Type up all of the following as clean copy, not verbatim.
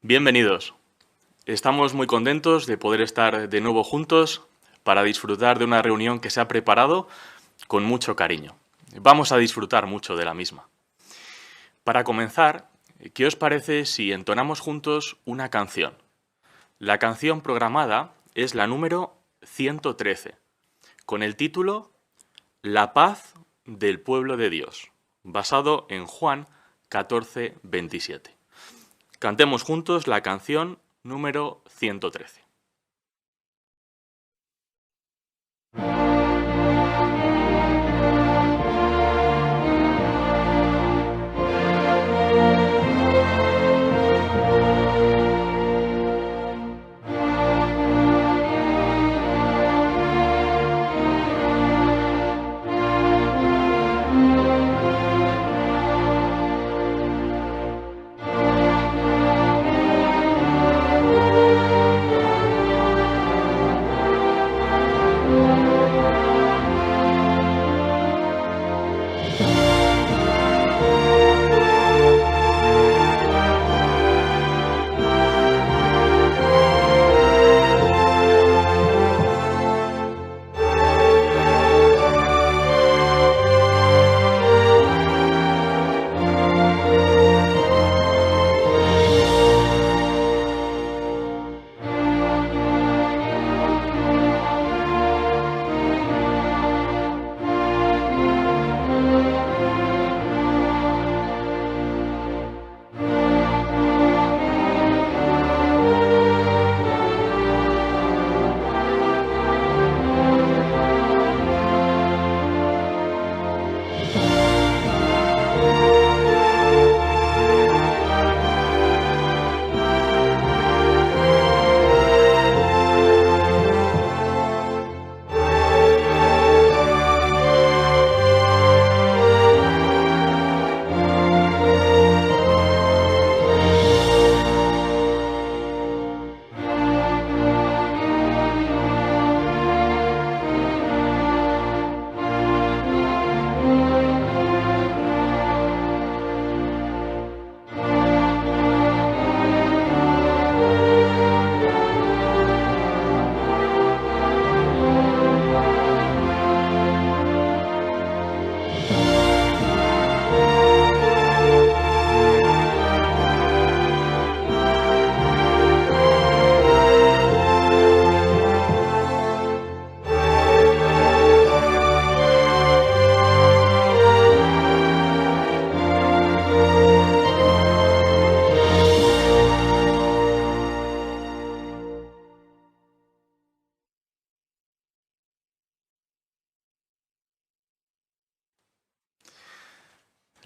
Bienvenidos. Estamos muy contentos de poder estar de nuevo juntos para disfrutar de una reunión que se ha preparado con mucho cariño. Vamos a disfrutar mucho de la misma. Para comenzar, ¿qué os parece si entonamos juntos una canción? La canción programada es la número 113, con el título La paz del pueblo de Dios, basado en Juan 14:27. Cantemos juntos la canción número 113.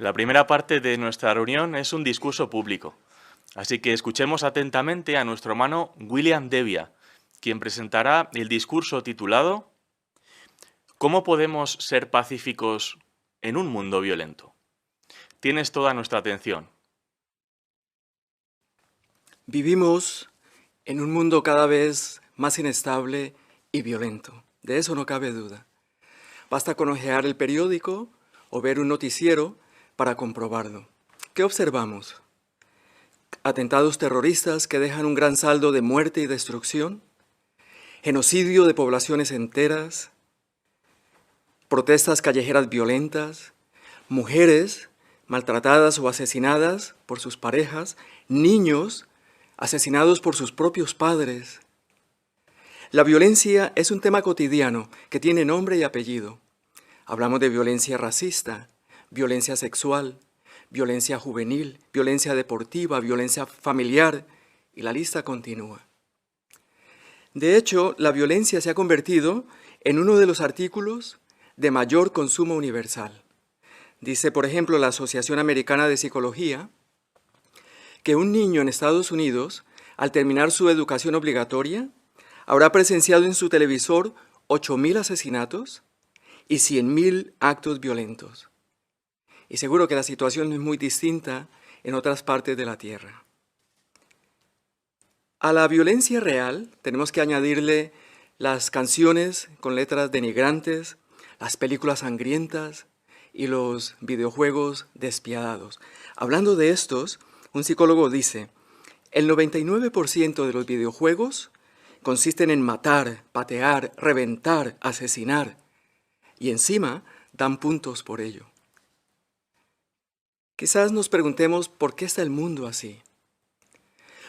La primera parte de nuestra reunión es un discurso público, así que escuchemos atentamente a nuestro hermano William Devia, quien presentará el discurso titulado ¿Cómo podemos ser pacíficos en un mundo violento? Tienes toda nuestra atención. Vivimos en un mundo cada vez más inestable y violento. De eso no cabe duda. Basta con hojear el periódico o ver un noticiero para comprobarlo. ¿Qué observamos? Atentados terroristas que dejan un gran saldo de muerte y destrucción, genocidio de poblaciones enteras, protestas callejeras violentas, mujeres maltratadas o asesinadas por sus parejas, niños asesinados por sus propios padres. La violencia es un tema cotidiano que tiene nombre y apellido. Hablamos de violencia racista, violencia sexual, violencia juvenil, violencia deportiva, violencia familiar, y la lista continúa. De hecho, la violencia se ha convertido en uno de los artículos de mayor consumo universal. Dice, por ejemplo, la Asociación Americana de Psicología, que un niño en Estados Unidos, al terminar su educación obligatoria, habrá presenciado en su televisor 8.000 asesinatos y 100.000 actos violentos. Y seguro que la situación es muy distinta en otras partes de la Tierra. A la violencia real tenemos que añadirle las canciones con letras denigrantes, las películas sangrientas y los videojuegos despiadados. Hablando de estos, un psicólogo dice, El 99% de los videojuegos consisten en matar, patear, reventar, asesinar, y encima dan puntos por ello. Quizás nos preguntemos por qué está el mundo así.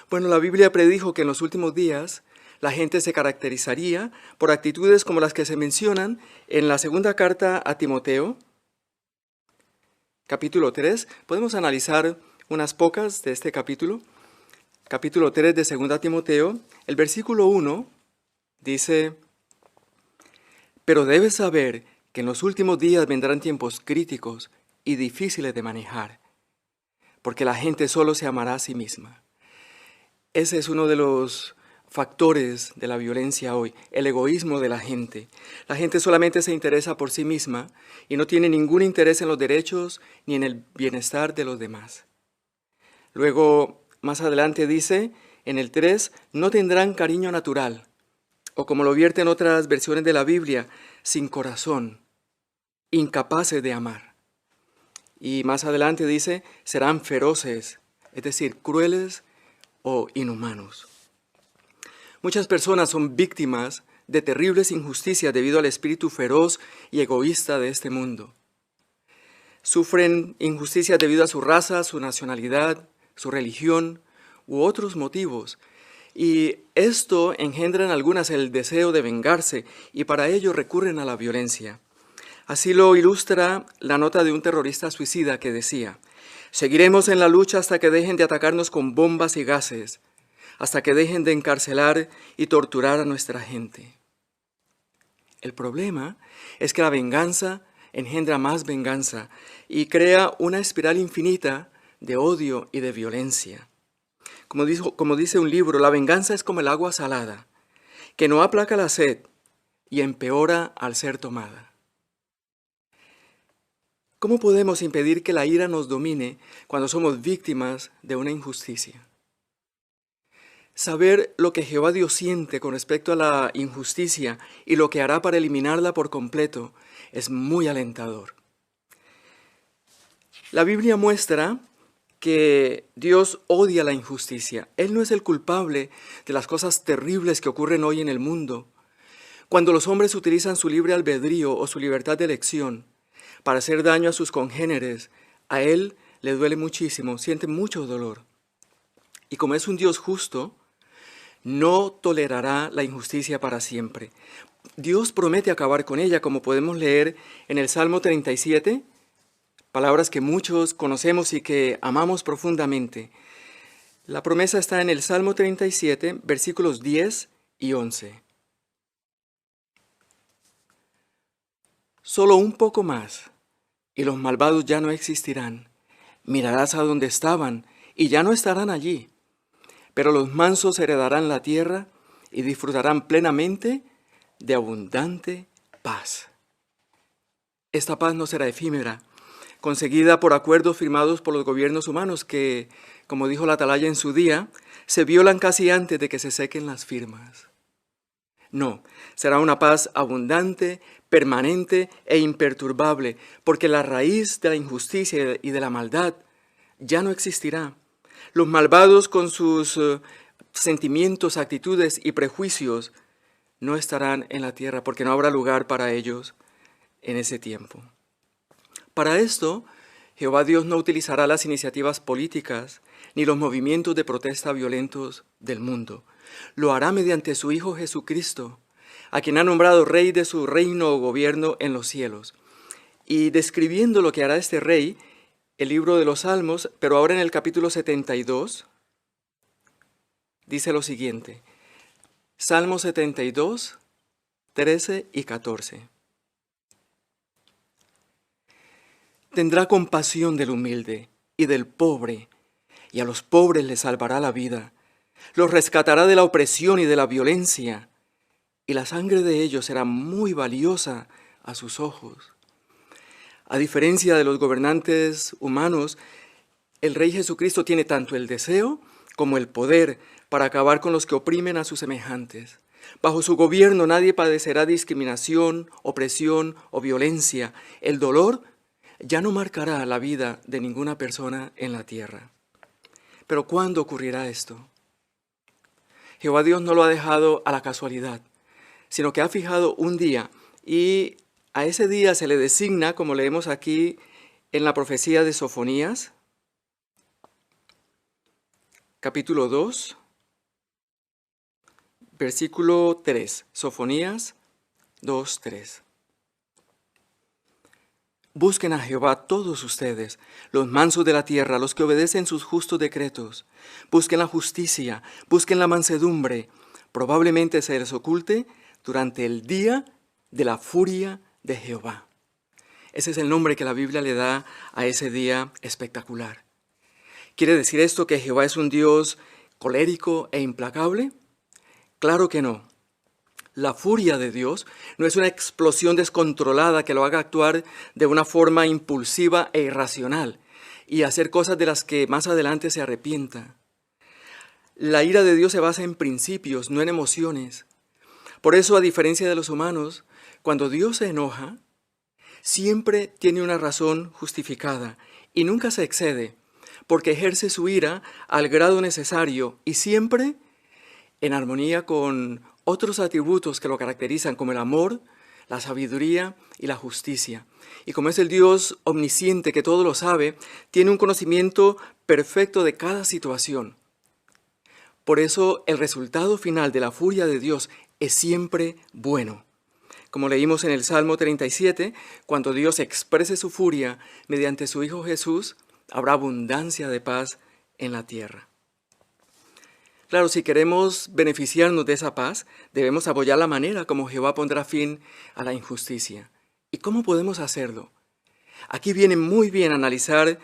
Bueno, la Biblia predijo que en los últimos días la gente se caracterizaría por actitudes como las que se mencionan en la segunda carta a Timoteo, capítulo 3. Podemos analizar unas pocas de este capítulo. Capítulo 3 de 2 Timoteo, el versículo 1 dice: pero debes saber que en los últimos días vendrán tiempos críticos y difíciles de manejar, porque la gente solo se amará a sí misma. Ese es uno de los factores de la violencia hoy, el egoísmo de la gente. La gente solamente se interesa por sí misma y no tiene ningún interés en los derechos ni en el bienestar de los demás. Luego, más adelante dice, en el 3, no tendrán cariño natural, o como lo vierten otras versiones de la Biblia, sin corazón, incapaces de amar. Y más adelante dice, serán feroces, es decir, crueles o inhumanos. Muchas personas son víctimas de terribles injusticias debido al espíritu feroz y egoísta de este mundo. Sufren injusticias debido a su raza, su nacionalidad, su religión u otros motivos. Y esto engendra en algunas el deseo de vengarse y para ello recurren a la violencia. Así lo ilustra la nota de un terrorista suicida que decía: seguiremos en la lucha hasta que dejen de atacarnos con bombas y gases, hasta que dejen de encarcelar y torturar a nuestra gente. El problema es que la venganza engendra más venganza y crea una espiral infinita de odio y de violencia. Como dice un libro, la venganza es como el agua salada, que no aplaca la sed y empeora al ser tomada. ¿Cómo podemos impedir que la ira nos domine cuando somos víctimas de una injusticia? Saber lo que Jehová Dios siente con respecto a la injusticia y lo que hará para eliminarla por completo es muy alentador. La Biblia muestra que Dios odia la injusticia. Él no es el culpable de las cosas terribles que ocurren hoy en el mundo. Cuando los hombres utilizan su libre albedrío o su libertad de elección para hacer daño a sus congéneres, a Él le duele muchísimo, siente mucho dolor. Y como es un Dios justo, no tolerará la injusticia para siempre. Dios promete acabar con ella, como podemos leer en el Salmo 37, palabras que muchos conocemos y que amamos profundamente. La promesa está en el Salmo 37, versículos 10 y 11. Solo un poco más, y los malvados ya no existirán. Mirarás a donde estaban, y ya no estarán allí. Pero los mansos heredarán la tierra y disfrutarán plenamente de abundante paz. Esta paz no será efímera, conseguida por acuerdos firmados por los gobiernos humanos que, como dijo la atalaya en su día, se violan casi antes de que se sequen las firmas. No, será una paz abundante, permanente e imperturbable, porque la raíz de la injusticia y de la maldad ya no existirá. Los malvados con sus sentimientos, actitudes y prejuicios no estarán en la tierra, porque no habrá lugar para ellos en ese tiempo. Para esto, Jehová Dios no utilizará las iniciativas políticas ni los movimientos de protesta violentos del mundo. Lo hará mediante su Hijo Jesucristo, a quien ha nombrado Rey de su reino o gobierno en los cielos. Y describiendo lo que hará este Rey, el libro de los Salmos, pero ahora en el capítulo 72, dice lo siguiente. Salmo 72, 13 y 14. Tendrá compasión del humilde y del pobre, y a los pobres les salvará la vida. Los rescatará de la opresión y de la violencia, y la sangre de ellos será muy valiosa a sus ojos. A diferencia de los gobernantes humanos, el Rey Jesucristo tiene tanto el deseo como el poder para acabar con los que oprimen a sus semejantes. Bajo su gobierno nadie padecerá discriminación, opresión o violencia. El dolor ya no marcará la vida de ninguna persona en la tierra. Pero ¿cuándo ocurrirá esto? Jehová Dios no lo ha dejado a la casualidad, sino que ha fijado un día y a ese día se le designa, como leemos aquí en la profecía de Sofonías, capítulo 2, versículo 3. Sofonías 2, 3. Busquen a Jehová todos ustedes, los mansos de la tierra, los que obedecen sus justos decretos. Busquen la justicia, busquen la mansedumbre. Probablemente se les oculte durante el día de la furia de Jehová. Ese es el nombre que la Biblia le da a ese día espectacular. ¿Quiere decir esto que Jehová es un Dios colérico e implacable? Claro que no. La furia de Dios no es una explosión descontrolada que lo haga actuar de una forma impulsiva e irracional y hacer cosas de las que más adelante se arrepienta. La ira de Dios se basa en principios, no en emociones. Por eso, a diferencia de los humanos, cuando Dios se enoja, siempre tiene una razón justificada y nunca se excede, porque ejerce su ira al grado necesario y siempre en armonía con otros atributos que lo caracterizan, como el amor, la sabiduría y la justicia. Y como es el Dios omnisciente que todo lo sabe, tiene un conocimiento perfecto de cada situación. Por eso el resultado final de la furia de Dios es siempre bueno. Como leímos en el Salmo 37, cuando Dios exprese su furia mediante su Hijo Jesús, habrá abundancia de paz en la tierra. Claro, si queremos beneficiarnos de esa paz, debemos apoyar la manera como Jehová pondrá fin a la injusticia. ¿Y cómo podemos hacerlo? Aquí viene muy bien analizar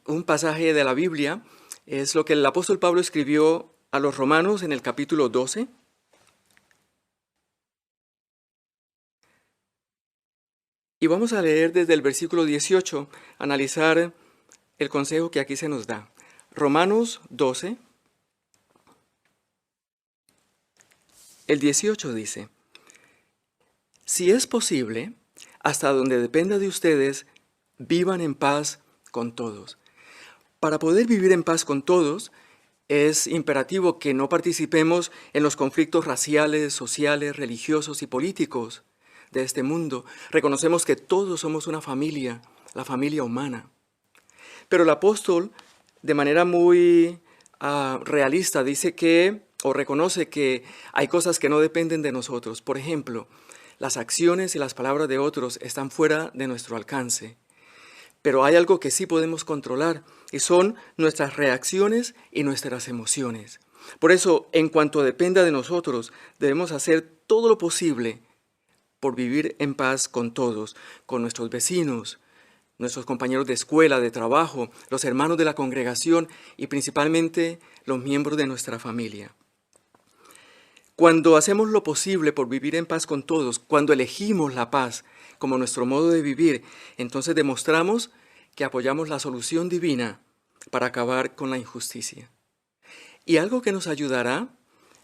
un pasaje de la Biblia. Es lo que el apóstol Pablo escribió a los romanos en el capítulo 12. Y vamos a leer desde el versículo 18, analizar el consejo que aquí se nos da. Romanos 12. El 18 dice: si es posible, hasta donde dependa de ustedes, vivan en paz con todos. Para poder vivir en paz con todos, es imperativo que no participemos en los conflictos raciales, sociales, religiosos y políticos de este mundo. Reconocemos que todos somos una familia, la familia humana. Pero el apóstol, de manera muy realista, dice que o reconoce que hay cosas que no dependen de nosotros. Por ejemplo, las acciones y las palabras de otros están fuera de nuestro alcance. Pero hay algo que sí podemos controlar y son nuestras reacciones y nuestras emociones. Por eso, en cuanto dependa de nosotros, debemos hacer todo lo posible por vivir en paz con todos, con nuestros vecinos, nuestros compañeros de escuela, de trabajo, los hermanos de la congregación y principalmente los miembros de nuestra familia. Cuando hacemos lo posible por vivir en paz con todos, cuando elegimos la paz como nuestro modo de vivir, entonces demostramos que apoyamos la solución divina para acabar con la injusticia. Y algo que nos ayudará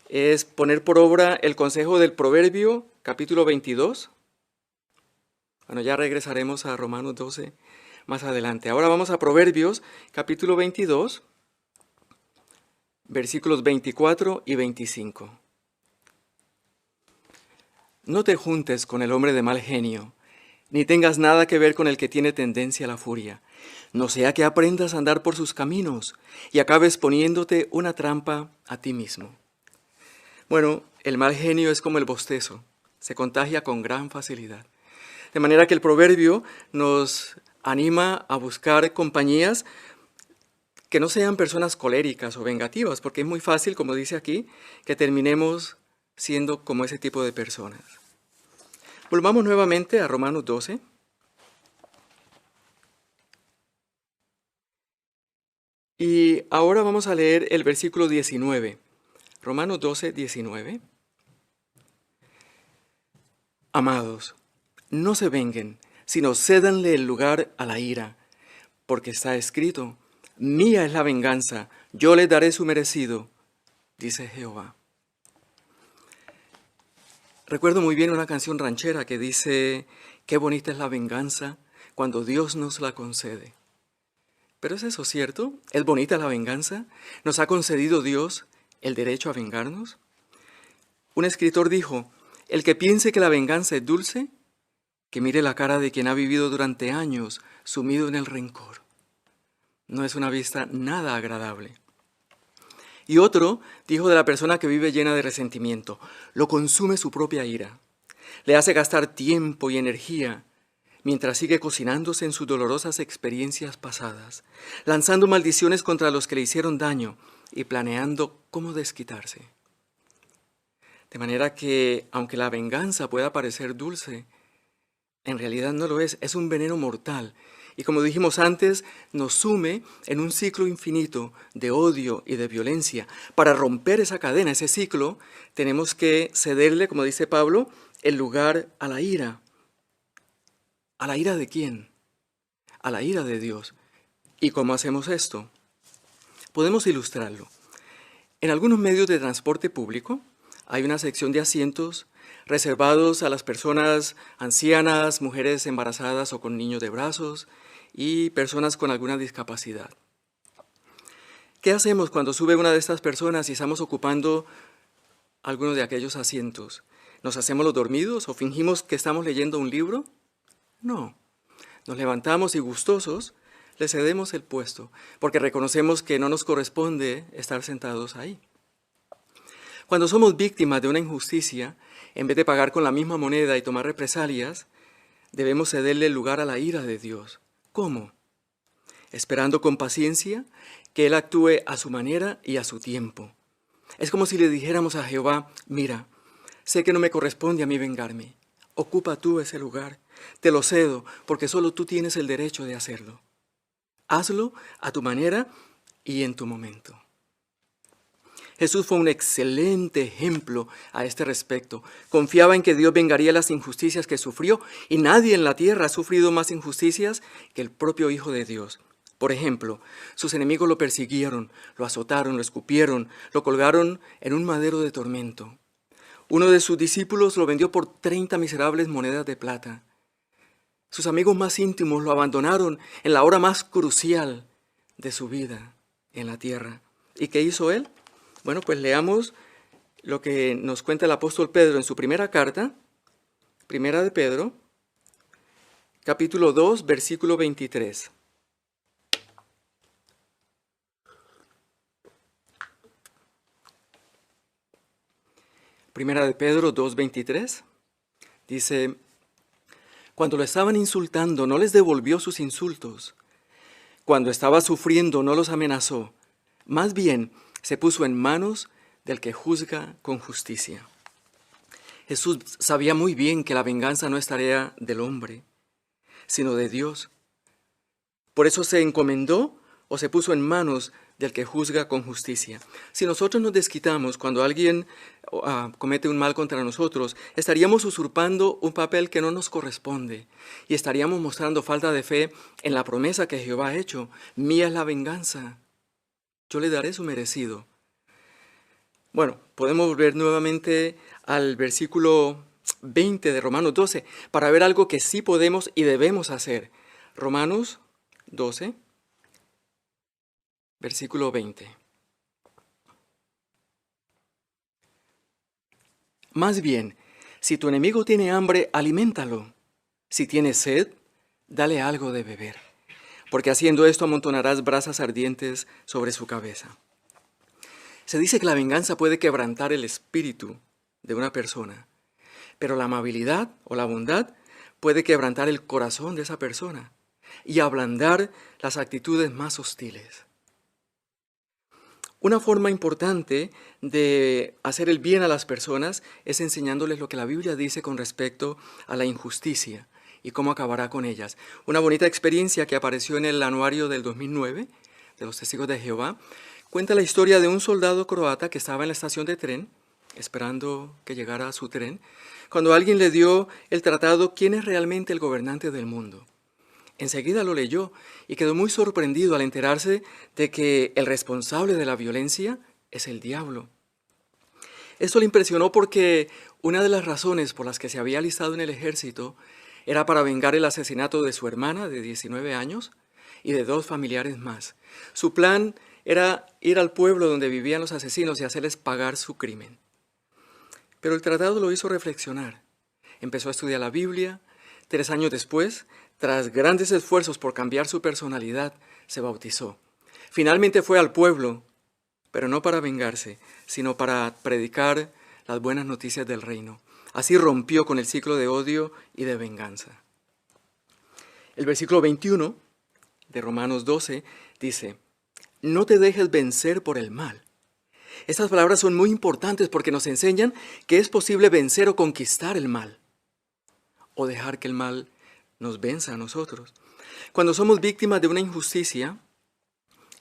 es poner por obra el consejo del Proverbio, capítulo 22. Bueno, ya regresaremos a Romanos 12 más adelante. Ahora vamos a Proverbios, capítulo 22, versículos 24 y 25. No te juntes con el hombre de mal genio, ni tengas nada que ver con el que tiene tendencia a la furia. No sea que aprendas a andar por sus caminos y acabes poniéndote una trampa a ti mismo. Bueno, el mal genio es como el bostezo, se contagia con gran facilidad. De manera que el proverbio nos anima a buscar compañías que no sean personas coléricas o vengativas, porque es muy fácil, como dice aquí, que terminemos siendo como ese tipo de personas. Volvamos nuevamente a Romanos 12. Y ahora vamos a leer el versículo 19. Romanos 12, 19. Amados, no se venguen, sino cédanle el lugar a la ira, porque está escrito: mía es la venganza, yo les daré su merecido, dice Jehová. Recuerdo muy bien una canción ranchera que dice: qué bonita es la venganza cuando Dios nos la concede. ¿Pero es eso cierto? ¿Es bonita la venganza? ¿Nos ha concedido Dios el derecho a vengarnos? Un escritor dijo, el que piense que la venganza es dulce, que mire la cara de quien ha vivido durante años sumido en el rencor. No es una vista nada agradable. Y otro dijo de la persona que vive llena de resentimiento, lo consume su propia ira, le hace gastar tiempo y energía mientras sigue cocinándose en sus dolorosas experiencias pasadas, lanzando maldiciones contra los que le hicieron daño y planeando cómo desquitarse. De manera que, aunque la venganza pueda parecer dulce, en realidad no lo es un veneno mortal. Y como dijimos antes, nos sume en un ciclo infinito de odio y de violencia. Para romper esa cadena, ese ciclo, tenemos que cederle, como dice Pablo, el lugar a la ira. ¿A la ira de quién? A la ira de Dios. ¿Y cómo hacemos esto? Podemos ilustrarlo. En algunos medios de transporte público hay una sección de asientos reservados a las personas ancianas, mujeres embarazadas o con niños de brazos y personas con alguna discapacidad. ¿Qué hacemos cuando sube una de estas personas y estamos ocupando algunos de aquellos asientos? ¿Nos hacemos los dormidos o fingimos que estamos leyendo un libro? No. Nos levantamos y gustosos le cedemos el puesto porque reconocemos que no nos corresponde estar sentados ahí. Cuando somos víctimas de una injusticia, en vez de pagar con la misma moneda y tomar represalias, debemos cederle el lugar a la ira de Dios. ¿Cómo? Esperando con paciencia que Él actúe a su manera y a su tiempo. Es como si le dijéramos a Jehová, mira, sé que no me corresponde a mí vengarme. Ocupa tú ese lugar. Te lo cedo porque solo tú tienes el derecho de hacerlo. Hazlo a tu manera y en tu momento. Jesús fue un excelente ejemplo a este respecto. Confiaba en que Dios vengaría las injusticias que sufrió y nadie en la tierra ha sufrido más injusticias que el propio Hijo de Dios. Por ejemplo, sus enemigos lo persiguieron, lo azotaron, lo escupieron, lo colgaron en un madero de tormento. Uno de sus discípulos lo vendió por 30 miserables monedas de plata. Sus amigos más íntimos lo abandonaron en la hora más crucial de su vida en la tierra. ¿Y qué hizo él? Bueno, pues leamos lo que nos cuenta el apóstol Pedro en su primera carta, primera de Pedro, capítulo 2, versículo 23. Primera de Pedro 2:23 dice, cuando lo estaban insultando no les devolvió sus insultos, cuando estaba sufriendo no los amenazó, más bien se puso en manos del que juzga con justicia. Jesús sabía muy bien que la venganza no es tarea del hombre, sino de Dios. Por eso se encomendó o se puso en manos del que juzga con justicia. Si nosotros nos desquitamos cuando alguien comete un mal contra nosotros, estaríamos usurpando un papel que no nos corresponde y estaríamos mostrando falta de fe en la promesa que Jehová ha hecho. Mía es la venganza, yo le daré su merecido. Bueno, podemos volver nuevamente al versículo 20 de Romanos 12 para ver algo que sí podemos y debemos hacer. Romanos 12, versículo 20. Más bien, si tu enemigo tiene hambre, aliméntalo. Si tiene sed, dale algo de beber, porque haciendo esto amontonarás brasas ardientes sobre su cabeza. Se dice que la venganza puede quebrantar el espíritu de una persona, pero la amabilidad o la bondad puede quebrantar el corazón de esa persona y ablandar las actitudes más hostiles. Una forma importante de hacer el bien a las personas es enseñándoles lo que la Biblia dice con respecto a la injusticia y cómo acabará con ellas. Una bonita experiencia que apareció en el anuario del 2009 de los Testigos de Jehová cuenta la historia de un soldado croata que estaba en la estación de tren, esperando que llegara su tren, cuando alguien le dio el tratado ¿Quién es realmente el gobernante del mundo? Enseguida lo leyó y quedó muy sorprendido al enterarse de que el responsable de la violencia es el diablo. Esto le impresionó porque una de las razones por las que se había alistado en el ejército era para vengar el asesinato de su hermana de 19 años y de 2 familiares más. Su plan era ir al pueblo donde vivían los asesinos y hacerles pagar su crimen. Pero el tratado lo hizo reflexionar. Empezó a estudiar la Biblia. 3 años después, tras grandes esfuerzos por cambiar su personalidad, se bautizó. Finalmente fue al pueblo, pero no para vengarse, sino para predicar las buenas noticias del reino. Así rompió con el ciclo de odio y de venganza. El versículo 21 de Romanos 12 dice: no te dejes vencer por el mal. Estas palabras son muy importantes porque nos enseñan que es posible vencer o conquistar el mal, o dejar que el mal nos venza a nosotros. Cuando somos víctimas de una injusticia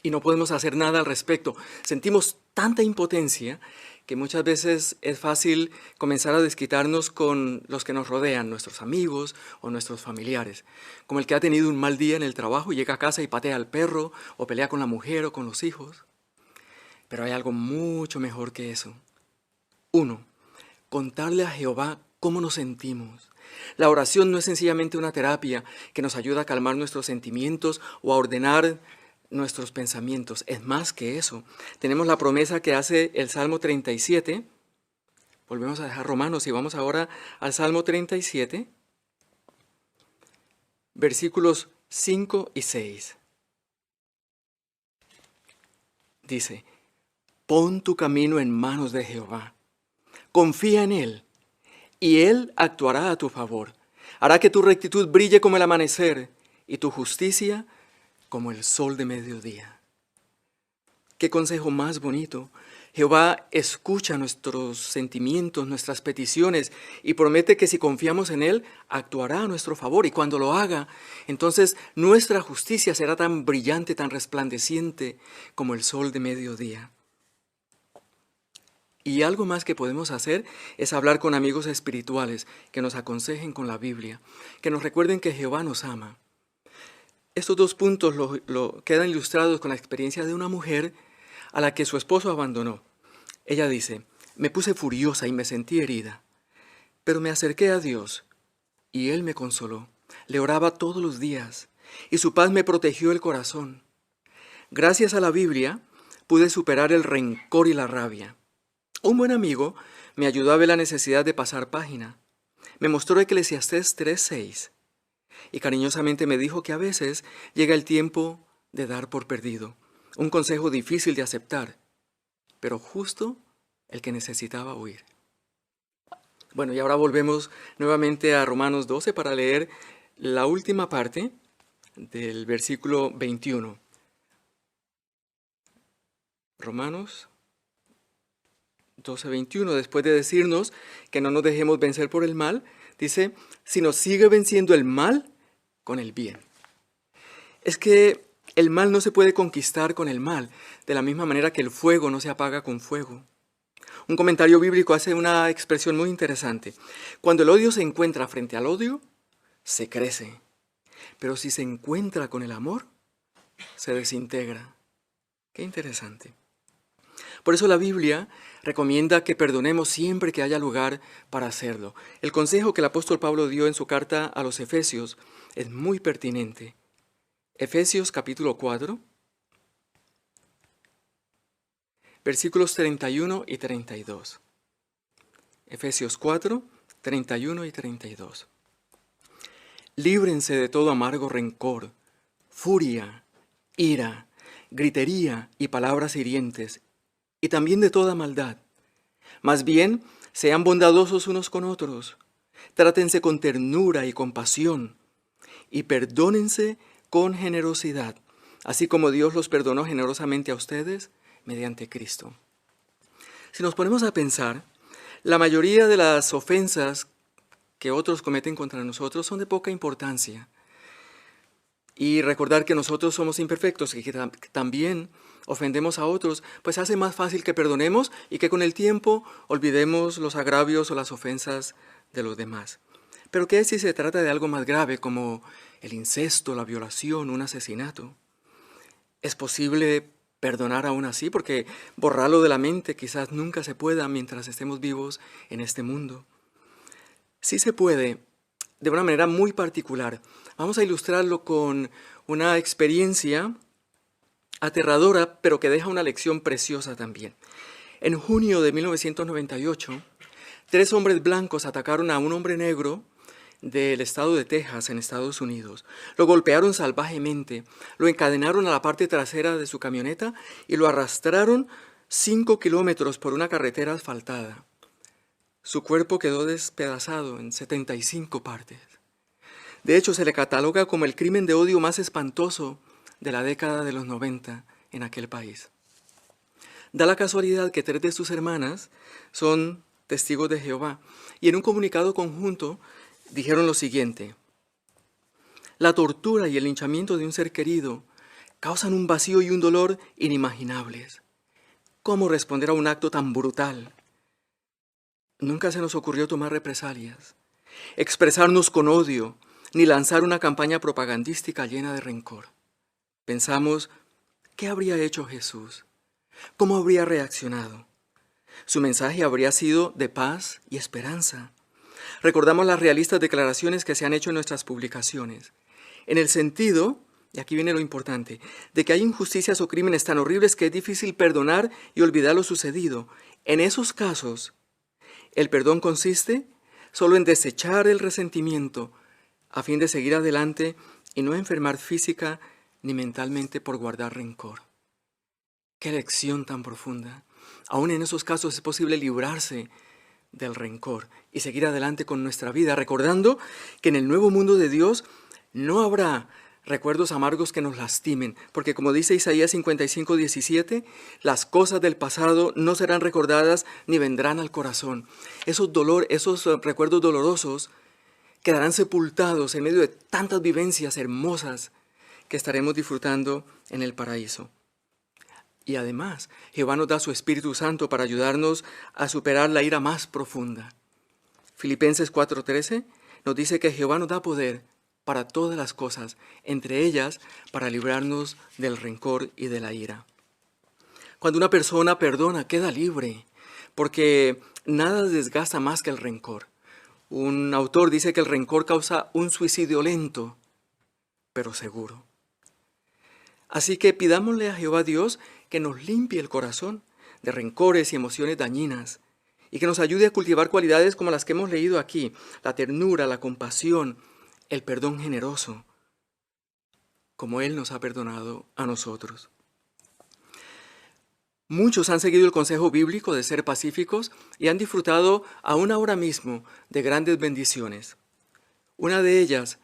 y no podemos hacer nada al respecto, sentimos tanta impotencia que muchas veces es fácil comenzar a desquitarnos con los que nos rodean, nuestros amigos o nuestros familiares, como el que ha tenido un mal día en el trabajo y llega a casa y patea al perro o pelea con la mujer o con los hijos. Pero hay algo mucho mejor que eso. 1. Contarle a Jehová cómo nos sentimos. La oración no es sencillamente una terapia que nos ayuda a calmar nuestros sentimientos o a ordenar nuestros pensamientos. Es más que eso. Tenemos la promesa que hace el Salmo 37. Volvemos a dejar Romanos y vamos ahora al Salmo 37, versículos 5 y 6. Dice: pon tu camino en manos de Jehová. Confía en Él, y Él actuará a tu favor. Hará que tu rectitud brille como el amanecer, y tu justicia como el sol de mediodía. Qué consejo más bonito. Jehová escucha nuestros sentimientos, nuestras peticiones, y promete que si confiamos en Él, actuará a nuestro favor. Y cuando lo haga, entonces nuestra justicia será tan brillante, tan resplandeciente como el sol de mediodía. Y algo más que podemos hacer es hablar con amigos espirituales que nos aconsejen con la Biblia, que nos recuerden que Jehová nos ama. Estos 2 puntos quedan ilustrados con la experiencia de una mujer a la que su esposo abandonó. Ella dice: me puse furiosa y me sentí herida, pero me acerqué a Dios y Él me consoló. Le oraba todos los días y su paz me protegió el corazón. Gracias a la Biblia pude superar el rencor y la rabia. Un buen amigo me ayudó a ver la necesidad de pasar página. Me mostró Eclesiastés 3:6 y cariñosamente me dijo que a veces llega el tiempo de dar por perdido. Un consejo difícil de aceptar, pero justo el que necesitaba oír. Bueno, y ahora volvemos nuevamente a Romanos 12 para leer la última parte del versículo 21. Romanos 12:21, después de decirnos que no nos dejemos vencer por el mal, dice: sino sigue venciendo el mal con el bien. Es que el mal no se puede conquistar con el mal, de la misma manera que el fuego no se apaga con fuego. Un comentario bíblico hace una expresión muy interesante. Cuando el odio se encuentra frente al odio, se crece. Pero si se encuentra con el amor, se desintegra. Qué interesante. Por eso la Biblia recomienda que perdonemos siempre que haya lugar para hacerlo. El consejo que el apóstol Pablo dio en su carta a los Efesios es muy pertinente. Efesios capítulo 4, versículos 31 y 32. Efesios 4, 31 y 32. Líbrense de todo amargo rencor, furia, ira, gritería y palabras hirientes, y también de toda maldad. Más bien, sean bondadosos unos con otros, trátense con ternura y compasión, y perdónense con generosidad, así como Dios los perdonó generosamente a ustedes mediante Cristo. Si nos ponemos a pensar, la mayoría de las ofensas que otros cometen contra nosotros son de poca importancia. Y recordar que nosotros somos imperfectos y que también ofendemos a otros, pues hace más fácil que perdonemos y que con el tiempo olvidemos los agravios o las ofensas de los demás. Pero ¿qué si se trata de algo más grave como el incesto, la violación, un asesinato? ¿Es posible perdonar aún así? Porque borrarlo de la mente quizás nunca se pueda mientras estemos vivos en este mundo. Sí se puede, de una manera muy particular. Vamos a ilustrarlo con una experiencia aterradora, pero que deja una lección preciosa también. En junio de 1998 3 hombres blancos atacaron a un hombre negro del estado de Texas, en Estados Unidos. Lo golpearon salvajemente, lo encadenaron a la parte trasera de su camioneta y lo arrastraron 5 kilómetros por una carretera asfaltada. Su cuerpo quedó despedazado en 75 partes. De hecho, se le cataloga como el crimen de odio más espantoso de la década de los 90 en aquel país. Da la casualidad que 3 de sus hermanas son testigos de Jehová y en un comunicado conjunto dijeron lo siguiente: la tortura y el linchamiento de un ser querido causan un vacío y un dolor inimaginables. ¿Cómo responder a un acto tan brutal? Nunca se nos ocurrió tomar represalias, expresarnos con odio, ni lanzar una campaña propagandística llena de rencor. Pensamos, ¿qué habría hecho Jesús? ¿Cómo habría reaccionado? Su mensaje habría sido de paz y esperanza. Recordamos las realistas declaraciones que se han hecho en nuestras publicaciones, en el sentido, y aquí viene lo importante, de que hay injusticias o crímenes tan horribles que es difícil perdonar y olvidar lo sucedido. En esos casos, el perdón consiste solo en desechar el resentimiento a fin de seguir adelante y no enfermar física ni mentalmente por guardar rencor. ¡Qué lección tan profunda! Aún en esos casos es posible librarse del rencor y seguir adelante con nuestra vida, recordando que en el nuevo mundo de Dios no habrá recuerdos amargos que nos lastimen, porque como dice Isaías 55:17, las cosas del pasado no serán recordadas ni vendrán al corazón. Esos recuerdos dolorosos quedarán sepultados en medio de tantas vivencias hermosas que estaremos disfrutando en el paraíso. Y además, Jehová nos da su Espíritu Santo para ayudarnos a superar la ira más profunda. Filipenses 4:13 nos dice que Jehová nos da poder para todas las cosas, entre ellas para librarnos del rencor y de la ira. Cuando una persona perdona, queda libre, porque nada desgasta más que el rencor. Un autor dice que el rencor causa un suicidio lento, pero seguro. Así que pidámosle a Jehová Dios que nos limpie el corazón de rencores y emociones dañinas y que nos ayude a cultivar cualidades como las que hemos leído aquí: la ternura, la compasión, el perdón generoso, como Él nos ha perdonado a nosotros. Muchos han seguido el consejo bíblico de ser pacíficos y han disfrutado aún ahora mismo de grandes bendiciones. Una de ellas,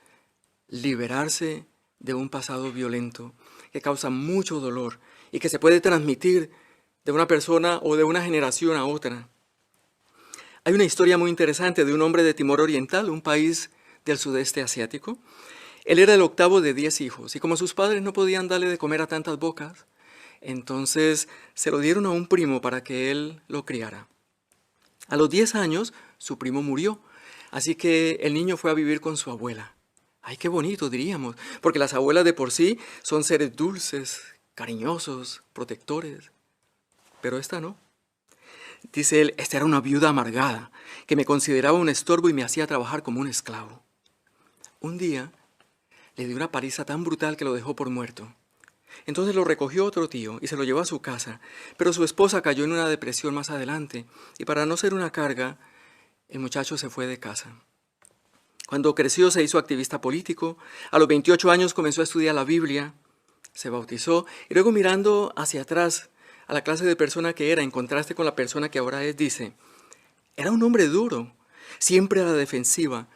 liberarse de un pasado violento que causa mucho dolor y que se puede transmitir de una persona o de una generación a otra. Hay una historia muy interesante de un hombre de Timor Oriental, un país del sudeste asiático. Él era el 8º de 10 hijos y como sus padres no podían darle de comer a tantas bocas, entonces se lo dieron a un primo para que él lo criara. A los 10 años su primo murió, así que el niño fue a vivir con su abuela. ¡Ay, qué bonito!, diríamos, porque las abuelas de por sí son seres dulces, cariñosos, protectores. Pero esta no. Dice él, esta era una viuda amargada, que me consideraba un estorbo y me hacía trabajar como un esclavo. Un día le dio una paliza tan brutal que lo dejó por muerto. Entonces lo recogió otro tío y se lo llevó a su casa, pero su esposa cayó en una depresión más adelante y para no ser una carga, el muchacho se fue de casa. Cuando creció se hizo activista político, a los 28 años comenzó a estudiar la Biblia, se bautizó y luego mirando hacia atrás a la clase de persona que era, en contraste con la persona que ahora es, dice, era un hombre duro, siempre a la defensiva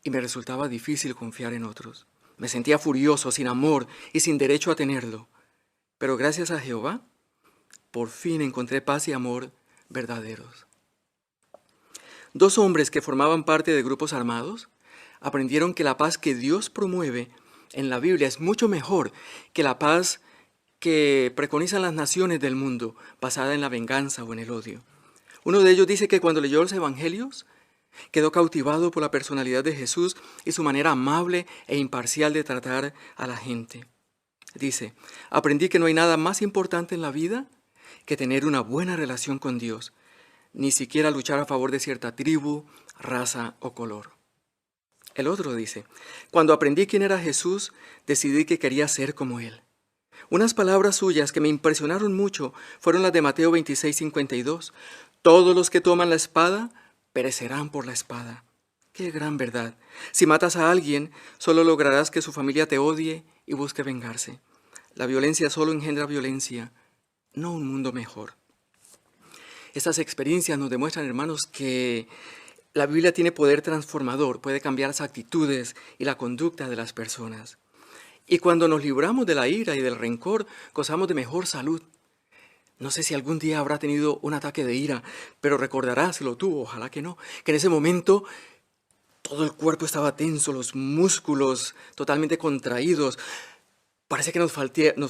y me resultaba difícil confiar en otros. Me sentía furioso, sin amor y sin derecho a tenerlo. Pero gracias a Jehová, por fin encontré paz y amor verdaderos. 2 hombres que formaban parte de grupos armados aprendieron que la paz que Dios promueve en la Biblia es mucho mejor que la paz que preconizan las naciones del mundo, basada en la venganza o en el odio. Uno de ellos dice que cuando leyó los evangelios, quedó cautivado por la personalidad de Jesús y su manera amable e imparcial de tratar a la gente. Dice, aprendí que no hay nada más importante en la vida que tener una buena relación con Dios, ni siquiera luchar a favor de cierta tribu, raza o color. El otro dice, cuando aprendí quién era Jesús, decidí que quería ser como Él. Unas palabras suyas que me impresionaron mucho fueron las de Mateo 26:52. Todos los que toman la espada perecerán por la espada. ¡Qué gran verdad! Si matas a alguien, solo lograrás que su familia te odie y busque vengarse. La violencia solo engendra violencia, no un mundo mejor. Estas experiencias nos demuestran, hermanos, que la Biblia tiene poder transformador, puede cambiar las actitudes y la conducta de las personas. Y cuando nos libramos de la ira y del rencor, gozamos de mejor salud. No sé si algún día habrá tenido un ataque de ira, pero recordará, si lo tuvo, ojalá que no, que en ese momento todo el cuerpo estaba tenso, los músculos totalmente contraídos. Parece que nos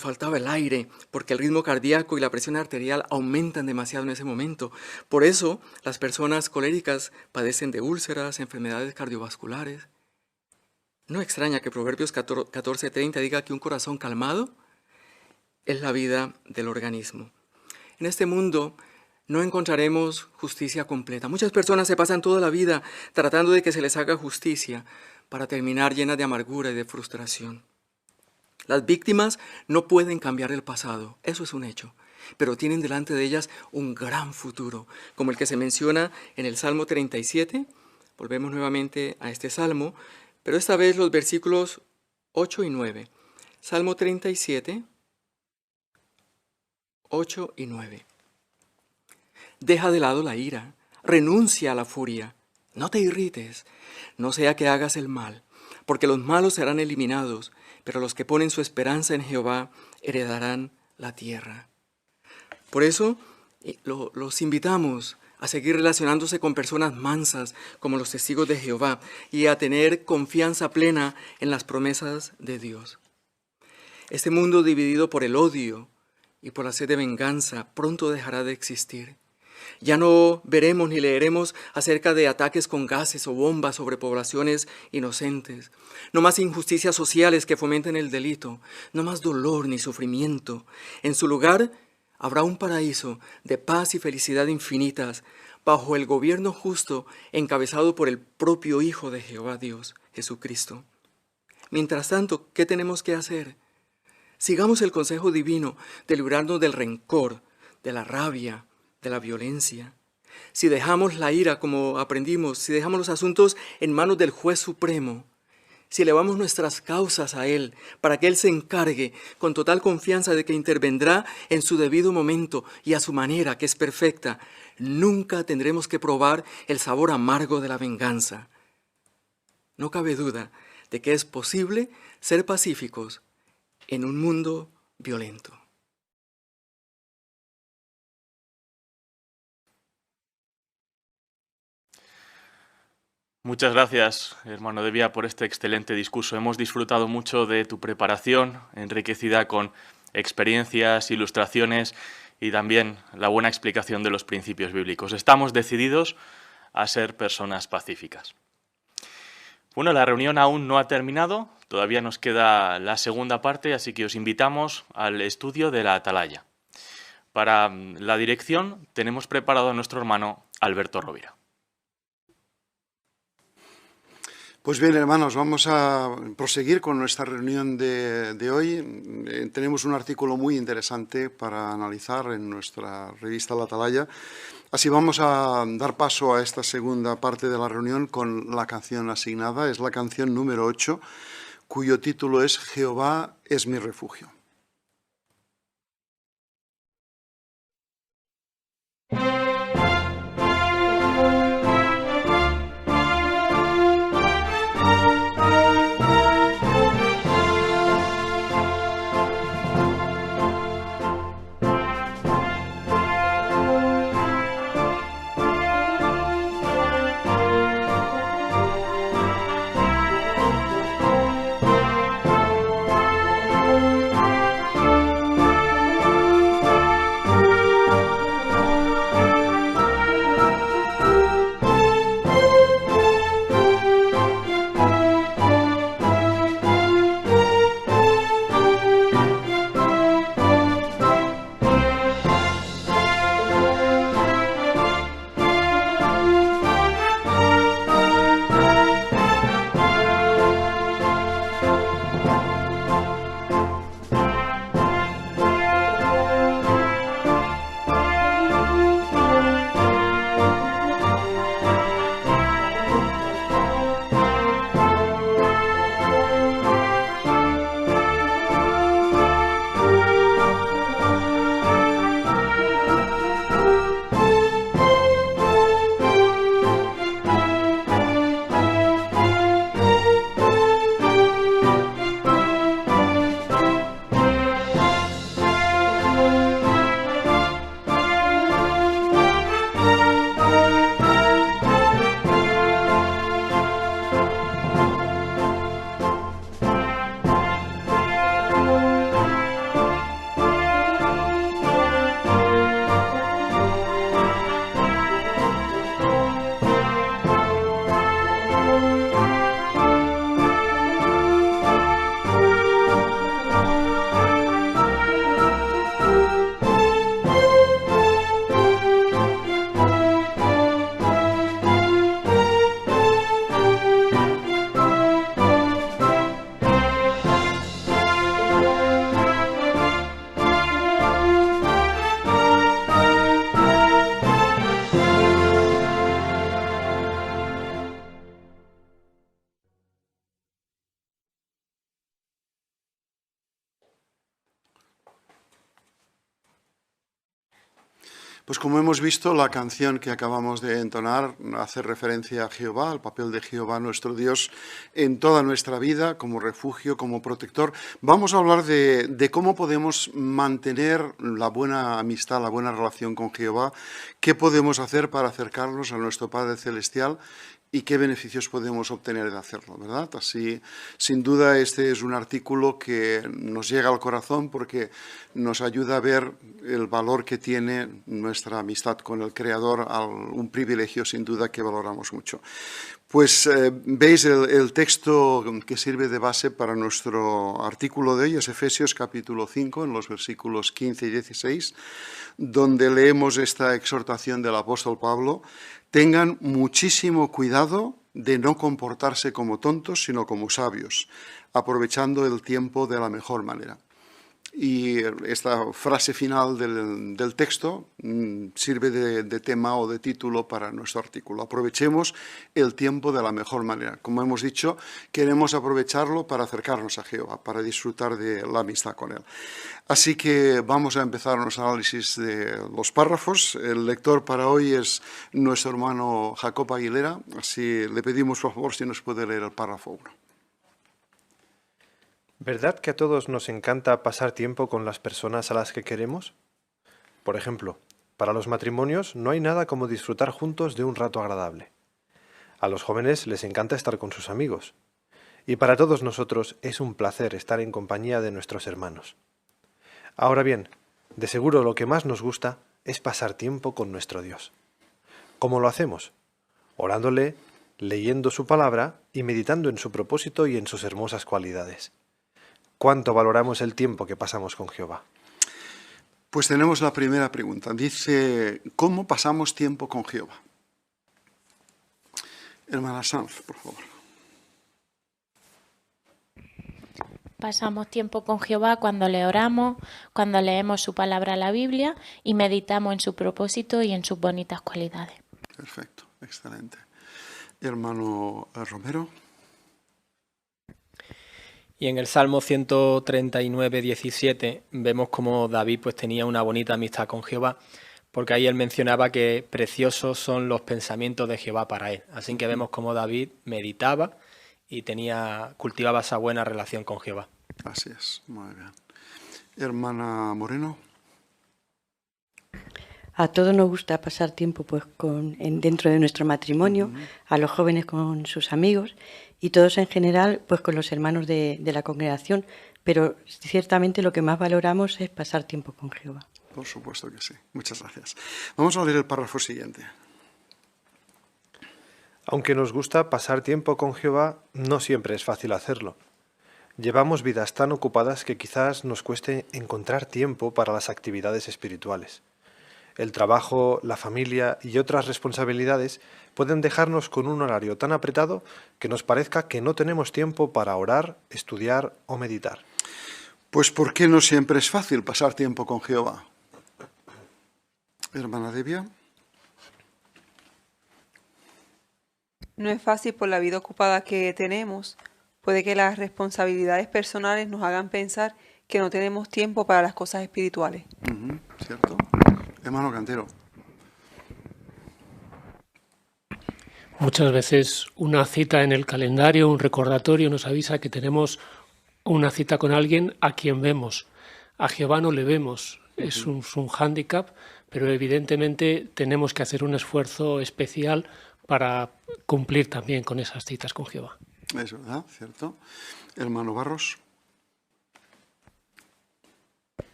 faltaba el aire, porque el ritmo cardíaco y la presión arterial aumentan demasiado en ese momento. Por eso, las personas coléricas padecen de úlceras, enfermedades cardiovasculares. No extraña que Proverbios 14:30 diga que un corazón calmado es la vida del organismo. En este mundo no encontraremos justicia completa. Muchas personas se pasan toda la vida tratando de que se les haga justicia para terminar llenas de amargura y de frustración. Las víctimas no pueden cambiar el pasado, eso es un hecho, pero tienen delante de ellas un gran futuro, como el que se menciona en el Salmo 37. Volvemos nuevamente a este Salmo, pero esta vez los versículos 8 y 9. Salmo 37, 8 y 9. Deja de lado la ira, renuncia a la furia, no te irrites, no sea que hagas el mal, porque los malos serán eliminados, pero los que ponen su esperanza en Jehová heredarán la tierra. Por eso los invitamos a seguir relacionándose con personas mansas como los testigos de Jehová y a tener confianza plena en las promesas de Dios. Este mundo dividido por el odio y por la sed de venganza pronto dejará de existir. Ya no veremos ni leeremos acerca de ataques con gases o bombas sobre poblaciones inocentes. No más injusticias sociales que fomenten el delito. No más dolor ni sufrimiento. En su lugar habrá un paraíso de paz y felicidad infinitas bajo el gobierno justo encabezado por el propio Hijo de Jehová Dios, Jesucristo. Mientras tanto, ¿qué tenemos que hacer? Sigamos el consejo divino de librarnos del rencor, de la rabia, de la violencia. Si dejamos la ira, como aprendimos, si dejamos los asuntos en manos del juez supremo, si elevamos nuestras causas a Él para que Él se encargue con total confianza de que intervendrá en su debido momento y a su manera, que es perfecta, nunca tendremos que probar el sabor amargo de la venganza. No cabe duda de que es posible ser pacíficos en un mundo violento. Muchas gracias, hermano Devia, por este excelente discurso. Hemos disfrutado mucho de tu preparación, enriquecida con experiencias, ilustraciones y también la buena explicación de los principios bíblicos. Estamos decididos a ser personas pacíficas. Bueno, la reunión aún no ha terminado, todavía nos queda la segunda parte, así que os invitamos al estudio de la Atalaya. Para la dirección tenemos preparado a nuestro hermano Alberto Rovira. Pues bien, hermanos, vamos a proseguir con nuestra reunión de hoy. Tenemos un artículo muy interesante para analizar en nuestra revista La Atalaya. Así vamos a dar paso a esta segunda parte de la reunión con la canción asignada. Es la canción número 8, cuyo título es Jehová es mi refugio. Pues como hemos visto, la canción que acabamos de entonar hace referencia a Jehová, al papel de Jehová, nuestro Dios, en toda nuestra vida, como refugio, como protector. Vamos a hablar de cómo podemos mantener la buena amistad, la buena relación con Jehová, qué podemos hacer para acercarnos a nuestro Padre Celestial y qué beneficios podemos obtener de hacerlo, ¿verdad? Así, sin duda, este es un artículo que nos llega al corazón porque nos ayuda a ver el valor que tiene nuestra amistad con el Creador, un privilegio, sin duda, que valoramos mucho. Pues veis el texto que sirve de base para nuestro artículo de hoy, es Efesios capítulo 5, en los versículos 15 y 16, donde leemos esta exhortación del apóstol Pablo: tengan muchísimo cuidado de no comportarse como tontos, sino como sabios, aprovechando el tiempo de la mejor manera. Y esta frase final del texto sirve de tema o de título para nuestro artículo. Aprovechemos el tiempo de la mejor manera. Como hemos dicho, queremos aprovecharlo para acercarnos a Jehová, para disfrutar de la amistad con Él. Así que vamos a empezar nuestro análisis de los párrafos. El lector para hoy es nuestro hermano Jacob Aguilera. Así le pedimos, por favor, si nos puede leer el párrafo 1. ¿Verdad que a todos nos encanta pasar tiempo con las personas a las que queremos? Por ejemplo, para los matrimonios no hay nada como disfrutar juntos de un rato agradable. A los jóvenes les encanta estar con sus amigos. Y para todos nosotros es un placer estar en compañía de nuestros hermanos. Ahora bien, de seguro lo que más nos gusta es pasar tiempo con nuestro Dios. ¿Cómo lo hacemos? Orándole, leyendo su palabra y meditando en su propósito y en sus hermosas cualidades. ¿Cuánto valoramos el tiempo que pasamos con Jehová? Pues tenemos la primera pregunta. Dice, ¿cómo pasamos tiempo con Jehová? Hermana Sanz, por favor. Pasamos tiempo con Jehová cuando le oramos, cuando leemos su palabra, la Biblia, y meditamos en su propósito y en sus bonitas cualidades. Perfecto, excelente. Hermano Romero. Y en el Salmo 139, 17 vemos cómo David pues tenía una bonita amistad con Jehová, porque ahí él mencionaba que preciosos son los pensamientos de Jehová para él. Así que vemos cómo David meditaba y cultivaba esa buena relación con Jehová. Así es, muy bien. Hermana Moreno. A todos nos gusta pasar tiempo pues dentro de nuestro matrimonio, a los jóvenes con sus amigos y todos en general pues con los hermanos de la congregación, pero ciertamente lo que más valoramos es pasar tiempo con Jehová. Por supuesto que sí. Muchas gracias. Vamos a leer el párrafo siguiente. Aunque nos gusta pasar tiempo con Jehová, no siempre es fácil hacerlo. Llevamos vidas tan ocupadas que quizás nos cueste encontrar tiempo para las actividades espirituales. El trabajo, la familia y otras responsabilidades pueden dejarnos con un horario tan apretado que nos parezca que no tenemos tiempo para orar, estudiar o meditar. Pues ¿por qué no siempre es fácil pasar tiempo con Jehová? Hermana Devia. No es fácil por la vida ocupada que tenemos. Puede que las responsabilidades personales nos hagan pensar que no tenemos tiempo para las cosas espirituales. ¿Cierto? Hermano Cantero. Muchas veces una cita en el calendario, un recordatorio nos avisa que tenemos una cita con alguien a quien vemos. A Jehová no le vemos, es un hándicap, pero evidentemente tenemos que hacer un esfuerzo especial para cumplir también con esas citas con Jehová. Es verdad, ¿cierto? Hermano Barros.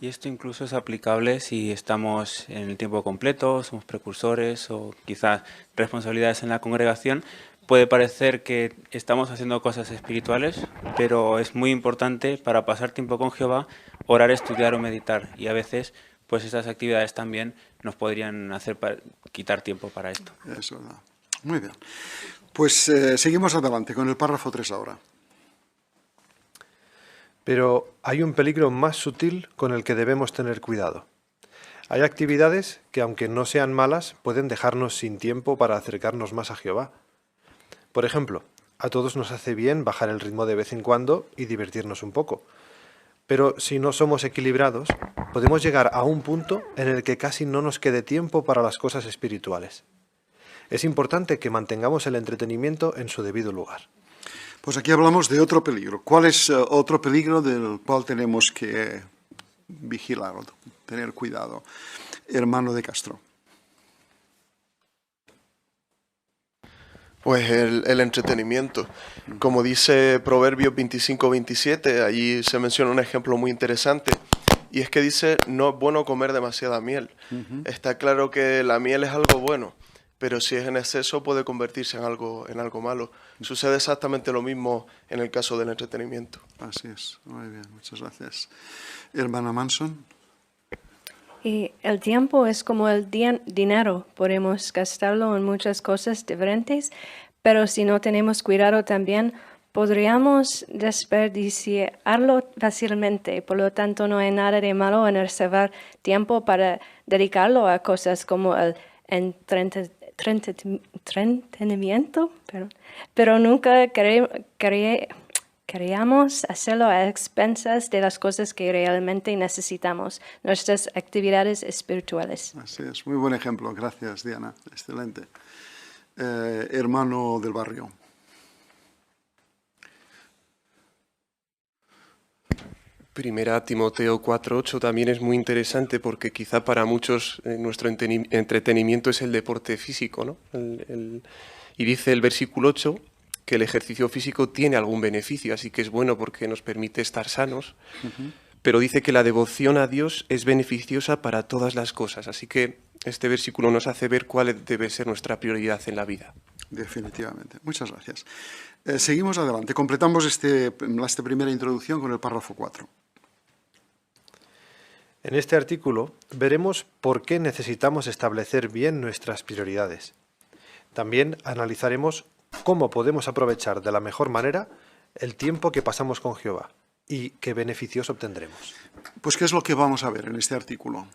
Y esto incluso es aplicable si estamos en el tiempo completo, somos precursores o quizás responsabilidades en la congregación. Puede parecer que estamos haciendo cosas espirituales, pero es muy importante para pasar tiempo con Jehová, orar, estudiar o meditar. Y a veces, pues estas actividades también nos podrían hacer quitar tiempo para esto. Es verdad. Muy bien. Pues seguimos adelante con el párrafo 3 ahora. Pero hay un peligro más sutil con el que debemos tener cuidado. Hay actividades que, aunque no sean malas, pueden dejarnos sin tiempo para acercarnos más a Jehová. Por ejemplo, a todos nos hace bien bajar el ritmo de vez en cuando y divertirnos un poco. Pero si no somos equilibrados, podemos llegar a un punto en el que casi no nos quede tiempo para las cosas espirituales. Es importante que mantengamos el entretenimiento en su debido lugar. Pues aquí hablamos de otro peligro. ¿Cuál es otro peligro del cual tenemos que vigilar, tener cuidado? Hermano de Castro. Pues el entretenimiento. Como dice Proverbios 25-27, allí se menciona un ejemplo muy interesante, y es que dice, no es bueno comer demasiada miel. Está claro que la miel es algo bueno, pero si es en exceso puede convertirse en algo malo. Sucede exactamente lo mismo en el caso del entretenimiento. Así es, muy bien, muchas gracias. Hermana Manson. Y el tiempo es como el dinero, podemos gastarlo en muchas cosas diferentes, pero si no tenemos cuidado también, podríamos desperdiciarlo fácilmente. Por lo tanto, no hay nada de malo en reservar tiempo para dedicarlo a cosas como el entretenimiento, pero nunca queríamos hacerlo a expensas de las cosas que realmente necesitamos, nuestras actividades espirituales. Así es, muy buen ejemplo. Gracias, Diana. Excelente. Hermano del barrio. Primera Timoteo 4:8 también es muy interesante porque quizá para muchos nuestro entretenimiento es el deporte físico, ¿no? Y dice el versículo 8 que el ejercicio físico tiene algún beneficio, así que es bueno porque nos permite estar sanos, pero dice que la devoción a Dios es beneficiosa para todas las cosas, así que este versículo nos hace ver cuál debe ser nuestra prioridad en la vida. Definitivamente. Muchas gracias. Seguimos adelante. Completamos esta primera introducción con el párrafo 4. En este artículo veremos por qué necesitamos establecer bien nuestras prioridades. También analizaremos cómo podemos aprovechar de la mejor manera el tiempo que pasamos con Jehová y qué beneficios obtendremos. Pues, ¿qué es lo que vamos a ver en este artículo?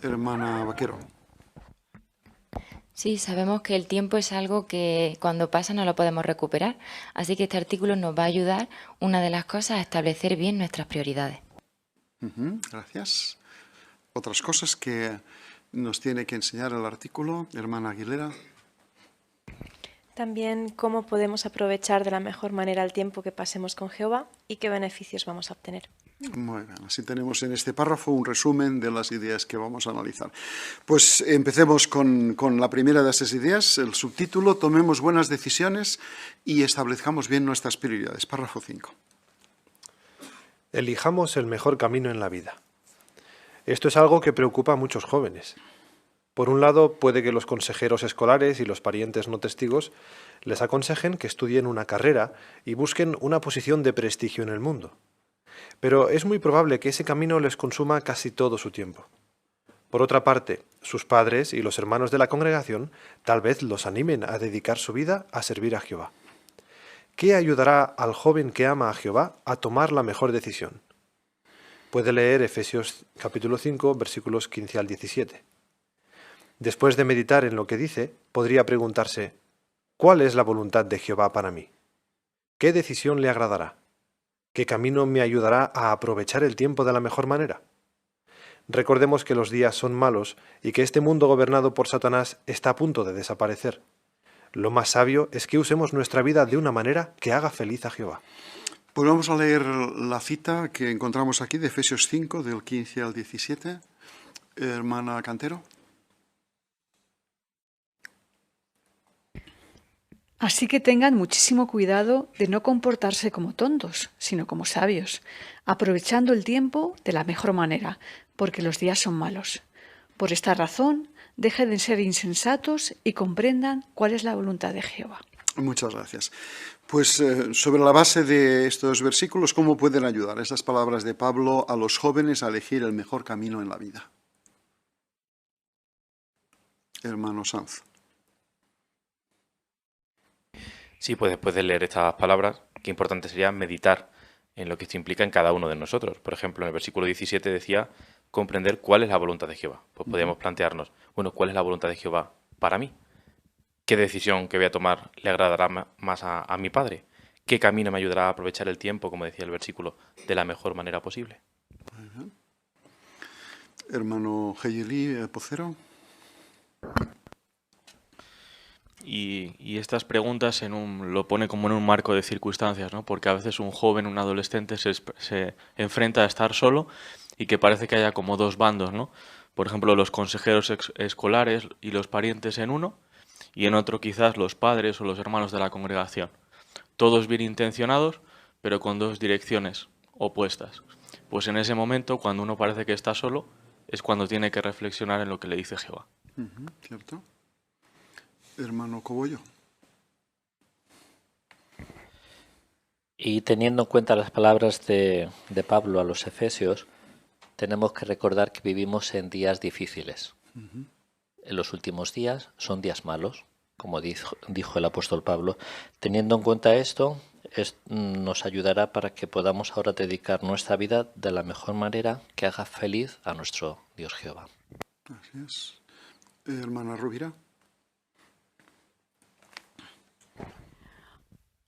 Hermana Vaquero. Sí, sabemos que el tiempo es algo que cuando pasa no lo podemos recuperar, así que este artículo nos va a ayudar, una de las cosas, a establecer bien nuestras prioridades. Gracias. Otras cosas que nos tiene que enseñar el artículo, hermana Aguilera. También cómo podemos aprovechar de la mejor manera el tiempo que pasemos con Jehová y qué beneficios vamos a obtener. Muy bien, así tenemos en este párrafo un resumen de las ideas que vamos a analizar. Pues empecemos con la primera de esas ideas, el subtítulo, tomemos buenas decisiones y establezcamos bien nuestras prioridades. Párrafo 5. Elijamos el mejor camino en la vida. Esto es algo que preocupa a muchos jóvenes. Por un lado, puede que los consejeros escolares y los parientes no testigos les aconsejen que estudien una carrera y busquen una posición de prestigio en el mundo. Pero es muy probable que ese camino les consuma casi todo su tiempo. Por otra parte, sus padres y los hermanos de la congregación tal vez los animen a dedicar su vida a servir a Jehová. ¿Qué ayudará al joven que ama a Jehová a tomar la mejor decisión? Puede leer Efesios capítulo 5, versículos 15 al 17. Después de meditar en lo que dice, podría preguntarse, ¿cuál es la voluntad de Jehová para mí? ¿Qué decisión le agradará? ¿Qué camino me ayudará a aprovechar el tiempo de la mejor manera? Recordemos que los días son malos y que este mundo gobernado por Satanás está a punto de desaparecer. Lo más sabio es que usemos nuestra vida de una manera que haga feliz a Jehová. Pues vamos a leer la cita que encontramos aquí de Efesios 5, del 15 al 17. Hermana Cantero. Así que tengan muchísimo cuidado de no comportarse como tontos, sino como sabios, aprovechando el tiempo de la mejor manera, porque los días son malos. Por esta razón, dejen de ser insensatos y comprendan cuál es la voluntad de Jehová. Muchas gracias. Pues sobre la base de estos versículos, ¿cómo pueden ayudar esas palabras de Pablo a los jóvenes a elegir el mejor camino en la vida? Hermano Sanz. Sí, pues después de leer estas palabras, qué importante sería meditar en lo que esto implica en cada uno de nosotros. Por ejemplo, en el versículo 17 decía comprender cuál es la voluntad de Jehová. Pues podríamos plantearnos, bueno, ¿cuál es la voluntad de Jehová para mí? ¿Qué decisión que voy a tomar le agradará más a mi padre? ¿Qué camino me ayudará a aprovechar el tiempo, como decía el versículo, de la mejor manera posible? Hermano Geyeli Pocero. Y estas preguntas lo pone como en un marco de circunstancias, ¿no? Porque a veces un joven, un adolescente se enfrenta a estar solo y que parece que haya como dos bandos, ¿no? Por ejemplo, los consejeros escolares y los parientes en uno, y en otro quizás los padres o los hermanos de la congregación. Todos bien intencionados, pero con dos direcciones opuestas. Pues en ese momento, cuando uno parece que está solo, es cuando tiene que reflexionar en lo que le dice Jehová. ¿Cierto? Hermano Cobollo. Y teniendo en cuenta las palabras de Pablo a los Efesios, tenemos que recordar que vivimos en días difíciles. En los últimos días son días malos, como dijo el apóstol Pablo. Teniendo en cuenta esto, nos ayudará para que podamos ahora dedicar nuestra vida de la mejor manera que haga feliz a nuestro Dios Jehová. Así es. Hermana Rovira.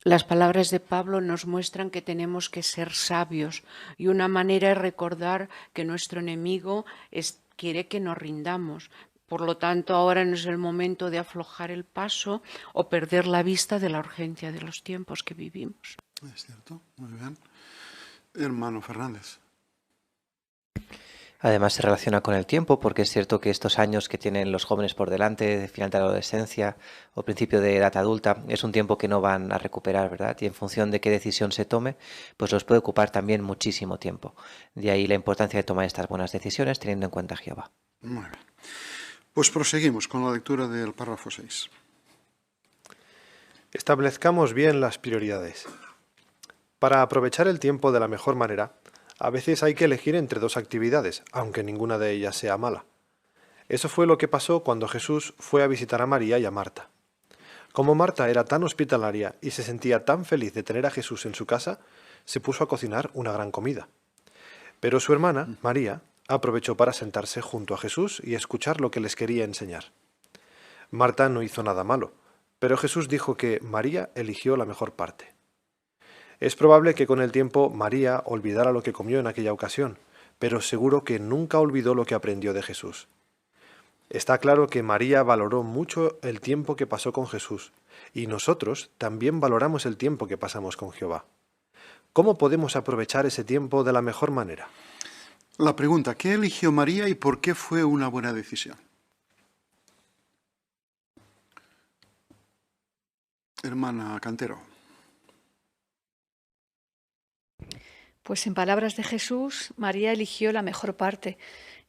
Las palabras de Pablo nos muestran que tenemos que ser sabios y una manera es recordar que nuestro enemigo quiere que nos rindamos. Por lo tanto, ahora no es el momento de aflojar el paso o perder la vista de la urgencia de los tiempos que vivimos. Es cierto, muy bien. Hermano Fernández. Además se relaciona con el tiempo, porque es cierto que estos años que tienen los jóvenes por delante, de final de la adolescencia o principio de edad adulta, es un tiempo que no van a recuperar, ¿verdad? Y en función de qué decisión se tome, pues los puede ocupar también muchísimo tiempo. De ahí la importancia de tomar estas buenas decisiones teniendo en cuenta a Jehová. Muy bien. Pues proseguimos con la lectura del párrafo 6. Establezcamos bien las prioridades. Para aprovechar el tiempo de la mejor manera, a veces hay que elegir entre dos actividades, aunque ninguna de ellas sea mala. Eso fue lo que pasó cuando Jesús fue a visitar a María y a Marta. Como Marta era tan hospitalaria y se sentía tan feliz de tener a Jesús en su casa, se puso a cocinar una gran comida. Pero su hermana, María, aprovechó para sentarse junto a Jesús y escuchar lo que les quería enseñar. Marta no hizo nada malo, pero Jesús dijo que María eligió la mejor parte. Es probable que con el tiempo María olvidara lo que comió en aquella ocasión, pero seguro que nunca olvidó lo que aprendió de Jesús. Está claro que María valoró mucho el tiempo que pasó con Jesús, y nosotros también valoramos el tiempo que pasamos con Jehová. ¿Cómo podemos aprovechar ese tiempo de la mejor manera? La pregunta, ¿qué eligió María y por qué fue una buena decisión? Hermana Cantero. Pues en palabras de Jesús, María eligió la mejor parte,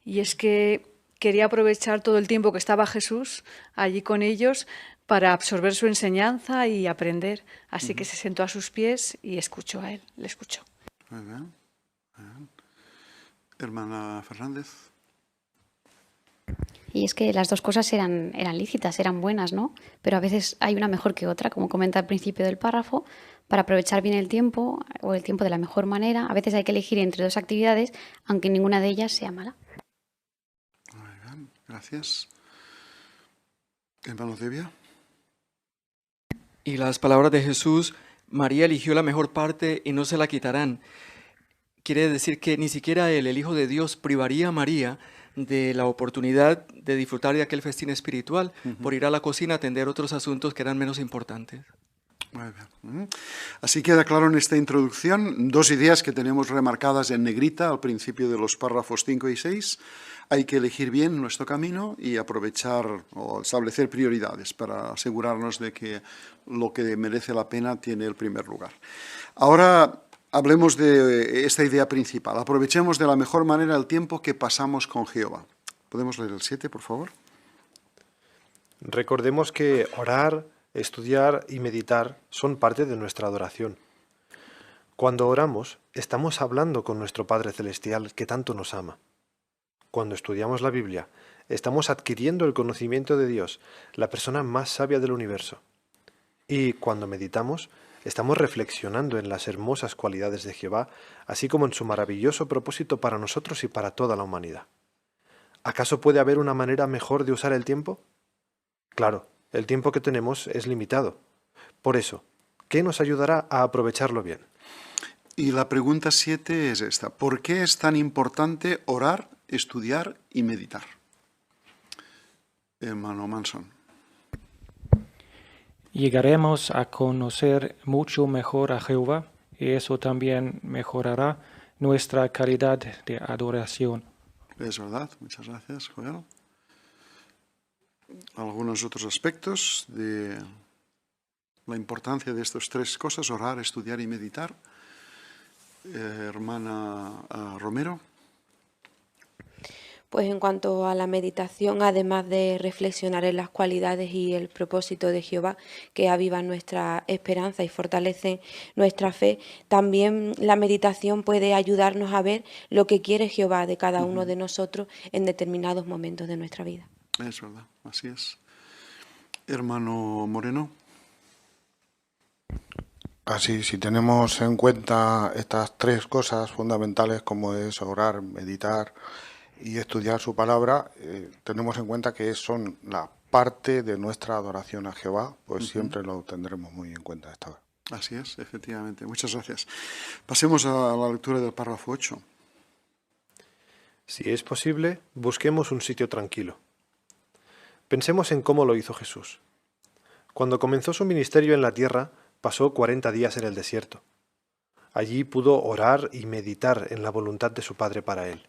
y es que quería aprovechar todo el tiempo que estaba Jesús allí con ellos para absorber su enseñanza y aprender. Así que se sentó a sus pies y escuchó a él, le escuchó. Muy bien. Hermana Fernández. Y es que las dos cosas eran lícitas, eran buenas, ¿no? Pero a veces hay una mejor que otra, como comenta al principio del párrafo. Para aprovechar bien el tiempo, o el tiempo de la mejor manera, a veces hay que elegir entre dos actividades, aunque ninguna de ellas sea mala. Muy bien, gracias. Hermano Devia. Y las palabras de Jesús, María eligió la mejor parte y no se la quitarán. Quiere decir que ni siquiera él, el Hijo de Dios, privaría a María de la oportunidad de disfrutar de aquel festín espiritual por ir a la cocina a atender otros asuntos que eran menos importantes. Muy bien. Así queda claro en esta introducción dos ideas que tenemos remarcadas en negrita al principio de los párrafos 5 y 6. Hay que elegir bien nuestro camino y aprovechar o establecer prioridades para asegurarnos de que lo que merece la pena tiene el primer lugar. Ahora hablemos de esta idea principal. Aprovechemos de la mejor manera el tiempo que pasamos con Jehová. ¿Podemos leer el 7, por favor? Recordemos que orar, estudiar y meditar son parte de nuestra adoración. Cuando oramos, estamos hablando con nuestro Padre Celestial que tanto nos ama. Cuando estudiamos la Biblia, estamos adquiriendo el conocimiento de Dios, la persona más sabia del universo. Y cuando meditamos, estamos reflexionando en las hermosas cualidades de Jehová, así como en su maravilloso propósito para nosotros y para toda la humanidad. ¿Acaso puede haber una manera mejor de usar el tiempo? Claro, el tiempo que tenemos es limitado. Por eso, ¿Qué nos ayudará a aprovecharlo bien? Y la pregunta 7 es esta. ¿Por qué es tan importante orar, estudiar y meditar? Hermano Manson. Llegaremos a conocer mucho mejor a Jehová y eso también mejorará nuestra calidad de adoración. Es verdad, muchas gracias, Joel. Algunos otros aspectos de la importancia de estas tres cosas, orar, estudiar y meditar. Hermana Romero. Pues en cuanto a la meditación, además de reflexionar en las cualidades y el propósito de Jehová que avivan nuestra esperanza y fortalecen nuestra fe, también la meditación puede ayudarnos a ver lo que quiere Jehová de cada uno de nosotros en determinados momentos de nuestra vida. Es verdad, así es. Hermano Moreno. Así, si tenemos en cuenta estas tres cosas fundamentales como es orar, meditar y estudiar su palabra, tenemos en cuenta que son la parte de nuestra adoración a Jehová, pues siempre lo tendremos muy en cuenta esta vez. Así es, efectivamente. Muchas gracias. Pasemos a la lectura del párrafo 8. Si es posible, busquemos un sitio tranquilo. Pensemos en cómo lo hizo Jesús. Cuando comenzó su ministerio en la tierra, pasó 40 días en el desierto. Allí pudo orar y meditar en la voluntad de su Padre para él.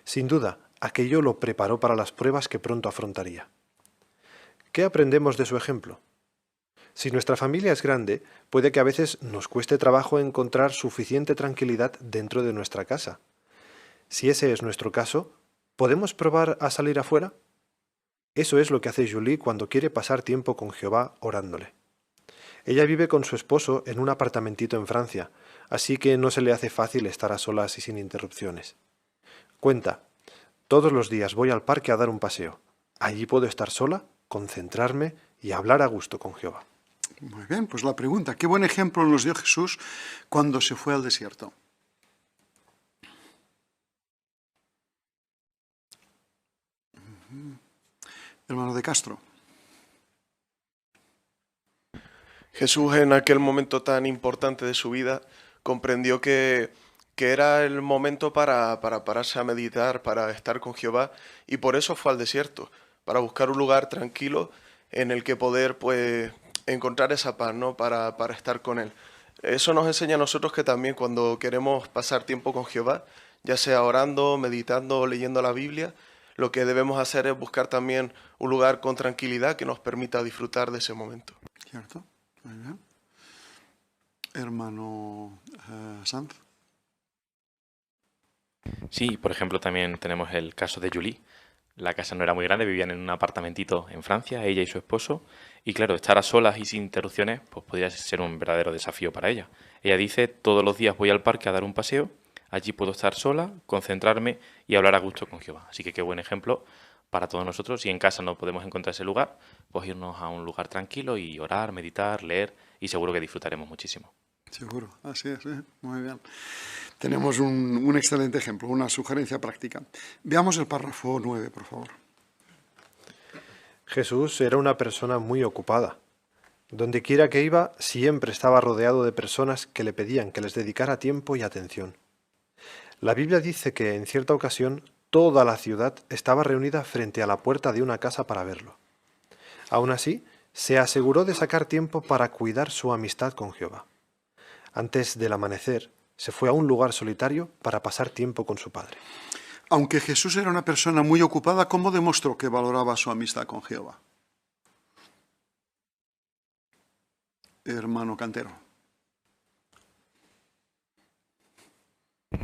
Sin duda, aquello lo preparó para las pruebas que pronto afrontaría. ¿Qué aprendemos de su ejemplo? Si nuestra familia es grande, puede que a veces nos cueste trabajo encontrar suficiente tranquilidad dentro de nuestra casa. Si ese es nuestro caso, ¿podemos probar a salir afuera? Eso es lo que hace Julie cuando quiere pasar tiempo con Jehová orándole. Ella vive con su esposo en un apartamentito en Francia, así que no se le hace fácil estar a solas y sin interrupciones. Cuenta, todos los días voy al parque a dar un paseo. Allí puedo estar sola, concentrarme y hablar a gusto con Jehová. Muy bien, pues la pregunta, ¿qué buen ejemplo nos dio Jesús cuando se fue al desierto? Hermano de Castro. Jesús en aquel momento tan importante de su vida comprendió que era el momento para pararse a meditar, para estar con Jehová, y por eso fue al desierto, para buscar un lugar tranquilo en el que poder pues encontrar esa paz, ¿no? Para estar con Él. Eso nos enseña a nosotros que también cuando queremos pasar tiempo con Jehová, ya sea orando, meditando o leyendo la Biblia, lo que debemos hacer es buscar también un lugar con tranquilidad que nos permita disfrutar de ese momento. Cierto, muy bien. Hermano Sanz. Sí, por ejemplo, también tenemos el caso de Julie. La casa no era muy grande, vivían en un apartamentito en Francia, ella y su esposo, y claro, estar a solas y sin interrupciones pues podría ser un verdadero desafío para ella. Ella dice, todos los días voy al parque a dar un paseo, allí puedo estar sola, concentrarme y hablar a gusto con Jehová. Así que qué buen ejemplo para todos nosotros. Si en casa no podemos encontrar ese lugar, pues irnos a un lugar tranquilo y orar, meditar, leer, y seguro que disfrutaremos muchísimo. Seguro, así es, muy bien. Tenemos un excelente ejemplo, una sugerencia práctica. Veamos el párrafo 9, por favor. Jesús era una persona muy ocupada. Donde quiera que iba, siempre estaba rodeado de personas que le pedían que les dedicara tiempo y atención. La Biblia dice que en cierta ocasión toda la ciudad estaba reunida frente a la puerta de una casa para verlo. Aún así, se aseguró de sacar tiempo para cuidar su amistad con Jehová. Antes del amanecer, se fue a un lugar solitario para pasar tiempo con su Padre. Aunque Jesús era una persona muy ocupada, ¿cómo demostró que valoraba su amistad con Jehová? Hermano Cantero.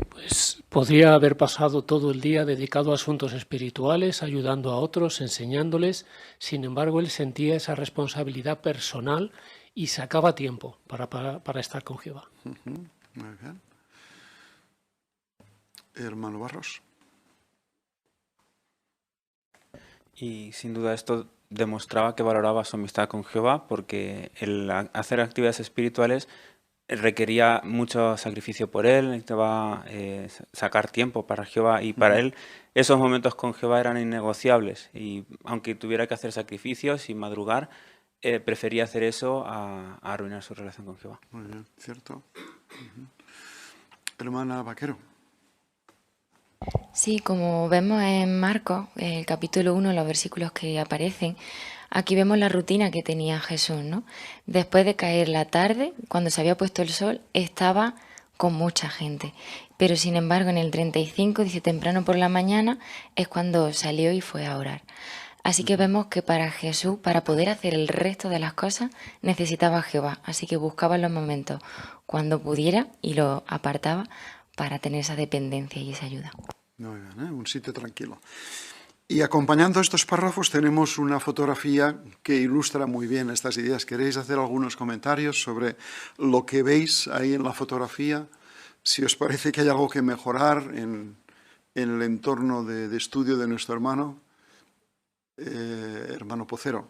Pues podría haber pasado todo el día dedicado a asuntos espirituales, ayudando a otros, enseñándoles. Sin embargo, él sentía esa responsabilidad personal y sacaba tiempo para estar con Jehová. Muy bien. Hermano Barros. Y sin duda esto demostraba que valoraba su amistad con Jehová, porque el hacer actividades espirituales requería mucho sacrificio por él, necesitaba sacar tiempo para Jehová, y para él esos momentos con Jehová eran innegociables, y aunque tuviera que hacer sacrificios y madrugar, prefería hacer eso a arruinar su relación con Jehová. Muy bien, cierto. Hermana Vaquero. Sí, como vemos en Marcos, el capítulo 1, los versículos que aparecen, aquí vemos la rutina que tenía Jesús, ¿no? Después de caer la tarde, cuando se había puesto el sol, estaba con mucha gente. Pero sin embargo, en el 35, dice temprano por la mañana, es cuando salió y fue a orar. Así que vemos que para Jesús, para poder hacer el resto de las cosas, necesitaba a Jehová. Así que buscaba los momentos cuando pudiera y lo apartaba para tener esa dependencia y esa ayuda. Muy bien, un sitio tranquilo. Y acompañando estos párrafos tenemos una fotografía que ilustra muy bien estas ideas. ¿Queréis hacer algunos comentarios sobre lo que veis ahí en la fotografía? Si os parece que hay algo que mejorar en el entorno de estudio de nuestro hermano. Hermano Pocero.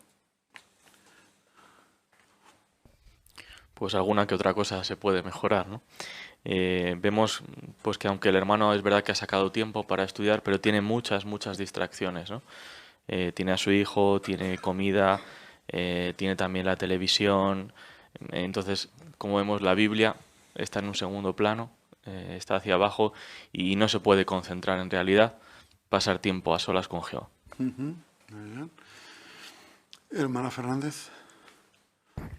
Pues alguna que otra cosa se puede mejorar, ¿no? Vemos pues que aunque el hermano es verdad que ha sacado tiempo para estudiar, pero tiene muchas distracciones, ¿no? Tiene a su hijo, tiene comida, tiene también la televisión. Entonces, como vemos, la Biblia está en un segundo plano, está hacia abajo y no se puede concentrar en realidad, pasar tiempo a solas con Jehová. Muy bien. Hermana Fernández.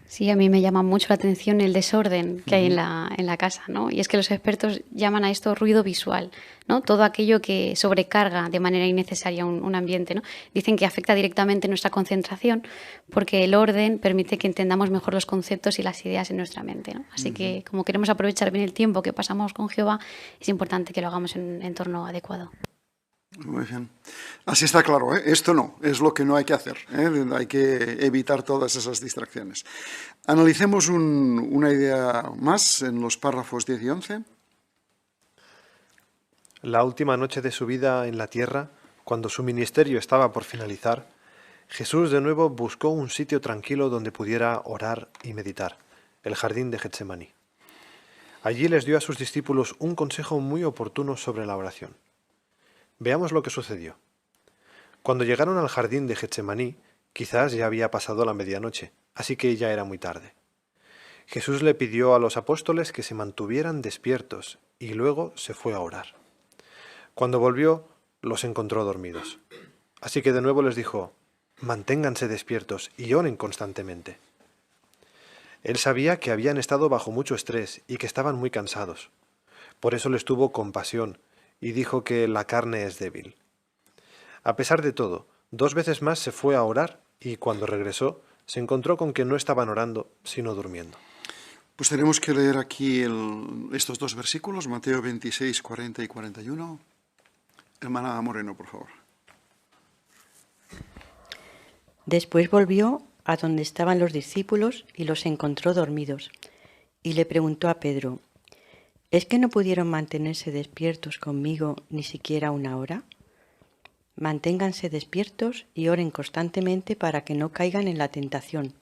Sí, a mí me llama mucho la atención el desorden que hay en la casa, ¿no? Y es que los expertos llaman a esto ruido visual, ¿no? Todo aquello que sobrecarga de manera innecesaria un ambiente, ¿no? Dicen que afecta directamente nuestra concentración porque el orden permite que entendamos mejor los conceptos y las ideas en nuestra mente, ¿no? Así que como queremos aprovechar bien el tiempo que pasamos con Jehová, es importante que lo hagamos en un entorno adecuado. Muy bien. Así está claro, ¿eh? Esto no, es lo que no hay que hacer, ¿eh? Hay que evitar todas esas distracciones. Analicemos una idea más en los párrafos 10 y 11. La última noche de su vida en la tierra, cuando su ministerio estaba por finalizar, Jesús de nuevo buscó un sitio tranquilo donde pudiera orar y meditar, el jardín de Getsemaní. Allí les dio a sus discípulos un consejo muy oportuno sobre la oración. Veamos lo que sucedió. Cuando llegaron al jardín de Getsemaní, quizás ya había pasado la medianoche, así que ya era muy tarde. Jesús le pidió a los apóstoles que se mantuvieran despiertos y luego se fue a orar. Cuando volvió, los encontró dormidos. Así que de nuevo les dijo, manténganse despiertos y oren constantemente. Él sabía que habían estado bajo mucho estrés y que estaban muy cansados. Por eso les tuvo compasión y dijo que la carne es débil. A pesar de todo, 2 veces más se fue a orar y cuando regresó se encontró con que no estaban orando, sino durmiendo. Pues tenemos que leer aquí estos 2 versículos, Mateo 26, 40 y 41. Hermana Moreno, por favor. Después volvió a donde estaban los discípulos y los encontró dormidos. Y le preguntó a Pedro, ¿es que no pudieron mantenerse despiertos conmigo ni siquiera 1 hora? Manténganse despiertos y oren constantemente para que no caigan en la tentación.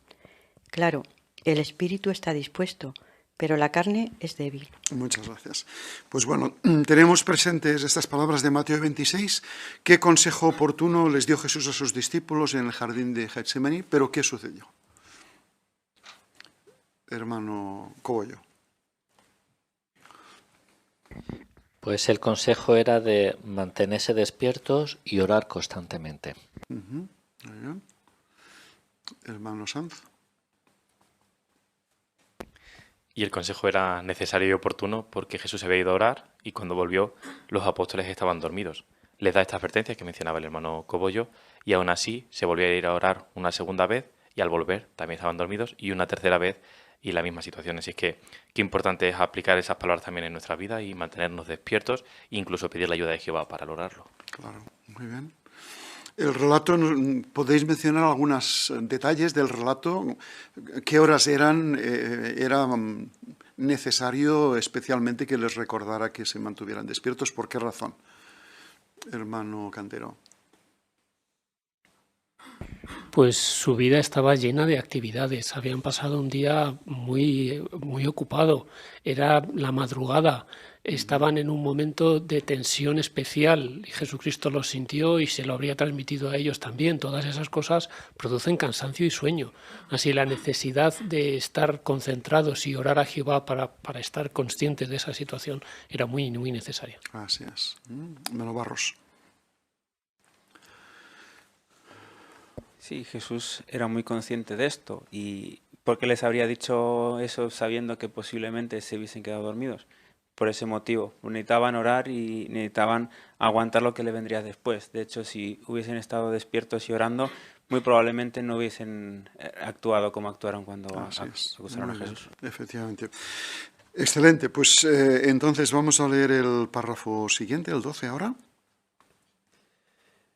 Claro, el espíritu está dispuesto, pero la carne es débil. Muchas gracias. Pues bueno, tenemos presentes estas palabras de Mateo 26. ¿Qué consejo oportuno les dio Jesús a sus discípulos en el jardín de Getsemaní? ¿Pero qué sucedió? Hermano Cobollo. Pues el consejo era de mantenerse despiertos y orar constantemente. Muy bien. Hermano Sanz. Y el consejo era necesario y oportuno porque Jesús se había ido a orar y cuando volvió los apóstoles estaban dormidos. Les da esta advertencia que mencionaba el hermano Cobollo y aún así se volvió a ir a orar una segunda vez y al volver también estaban dormidos y una tercera vez y la misma situación. Así es que qué importante es aplicar esas palabras también en nuestra vida y mantenernos despiertos e incluso pedir la ayuda de Jehová para lograrlo. Claro, muy bien. El relato, ¿podéis mencionar algunos detalles del relato? ¿Qué horas eran? ¿Era necesario especialmente que les recordara que se mantuvieran despiertos? ¿Por qué razón? Hermano Cantero. Pues su vida estaba llena de actividades. Habían pasado un día muy ocupado. Era la madrugada. Estaban en un momento de tensión especial y Jesucristo lo sintió y se lo habría transmitido a ellos también. Todas esas cosas producen cansancio y sueño. Así la necesidad de estar concentrados y orar a Jehová para estar conscientes de esa situación era muy necesaria. Así es. Melo Barros. Sí, Jesús era muy consciente de esto. ¿Y por qué les habría dicho eso sabiendo que posiblemente se hubiesen quedado dormidos? Por ese motivo. Necesitaban orar y necesitaban aguantar lo que le vendría después. De hecho, si hubiesen estado despiertos y orando, muy probablemente no hubiesen actuado como actuaron cuando acusaron a Jesús. Efectivamente. Excelente. Pues entonces vamos a leer el párrafo siguiente, el 12 ahora.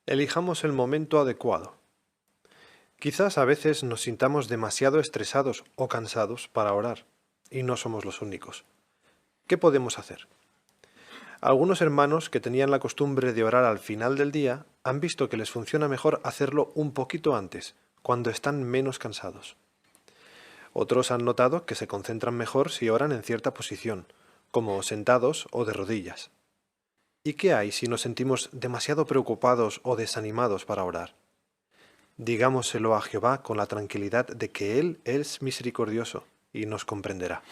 Elijamos el momento adecuado. Quizás a veces nos sintamos demasiado estresados o cansados para orar, y no somos los únicos. ¿Qué podemos hacer? Algunos hermanos que tenían la costumbre de orar al final del día han visto que les funciona mejor hacerlo un poquito antes, cuando están menos cansados. Otros han notado que se concentran mejor si oran en cierta posición, como sentados o de rodillas. ¿Y qué hay si nos sentimos demasiado preocupados o desanimados para orar? Digámoselo a Jehová con la tranquilidad de que Él es misericordioso y nos comprenderá.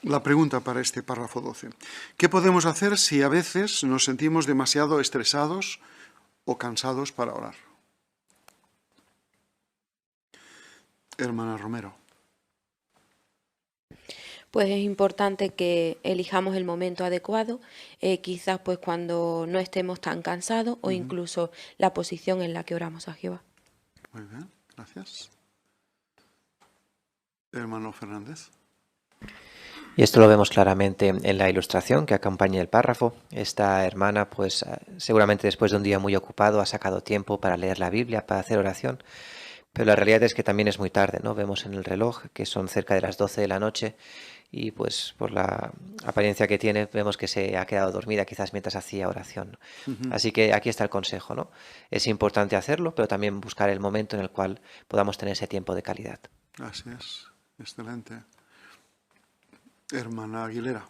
La pregunta para este párrafo 12. ¿Qué podemos hacer si a veces nos sentimos demasiado estresados o cansados para orar? Hermana Romero. Pues es importante que elijamos el momento adecuado, quizás pues cuando no estemos tan cansados o incluso la posición en la que oramos a Jehová. Muy bien, gracias. Hermano Fernández. Y esto lo vemos claramente en la ilustración que acompaña el párrafo. Esta hermana, pues seguramente después de un día muy ocupado ha sacado tiempo para leer la Biblia, para hacer oración, pero la realidad es que también es muy tarde, ¿no? Vemos en el reloj que son cerca de las 12 de la noche y pues por la apariencia que tiene vemos que se ha quedado dormida quizás mientras hacía oración. Así que aquí está el consejo, ¿no? Es importante hacerlo, pero también buscar el momento en el cual podamos tener ese tiempo de calidad. Así es, excelente. Hermana Aguilera.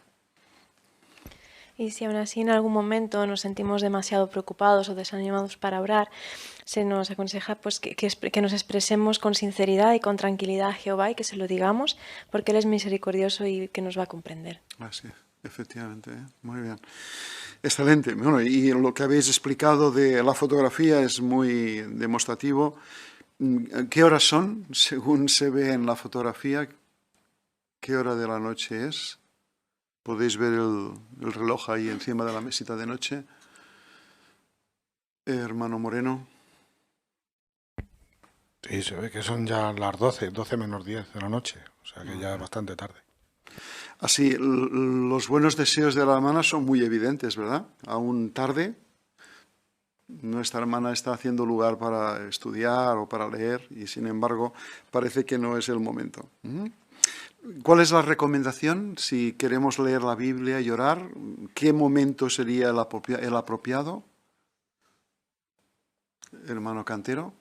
Y si aún así en algún momento nos sentimos demasiado preocupados o desanimados para orar, se nos aconseja pues, que nos expresemos con sinceridad y con tranquilidad a Jehová y que se lo digamos, porque Él es misericordioso y que nos va a comprender. Así es, efectivamente, muy bien. Excelente. Bueno, y lo que habéis explicado de la fotografía es muy demostrativo. ¿Qué horas son, según se ve en la fotografía? ¿Qué hora de la noche es? Podéis ver el reloj ahí encima de la mesita de noche. Hermano Moreno. Sí, se ve que son ya las 12 menos 10 de la noche, o sea que ya es bastante tarde. Así, los buenos deseos de la hermana son muy evidentes, ¿verdad? Aún tarde, nuestra hermana está haciendo lugar para estudiar o para leer y sin embargo parece que no es el momento. ¿Cuál es la recomendación si queremos leer la Biblia y orar? ¿Qué momento sería el apropiado? Hermano Cantero.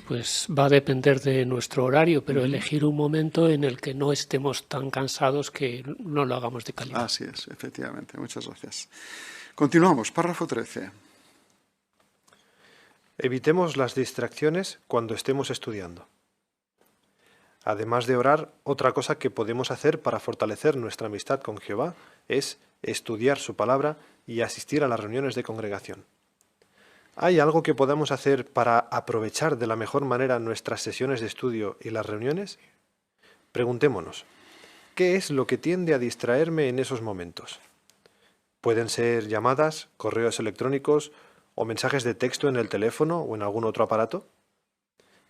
Pues va a depender de nuestro horario, pero elegir un momento en el que no estemos tan cansados que no lo hagamos de calidad. Así es, efectivamente. Muchas gracias. Continuamos, párrafo 13. Evitemos las distracciones cuando estemos estudiando. Además de orar, otra cosa que podemos hacer para fortalecer nuestra amistad con Jehová es estudiar su palabra y asistir a las reuniones de congregación. ¿Hay algo que podamos hacer para aprovechar de la mejor manera nuestras sesiones de estudio y las reuniones? Preguntémonos, ¿qué es lo que tiende a distraerme en esos momentos? Pueden ser llamadas, correos electrónicos o mensajes de texto en el teléfono o en algún otro aparato.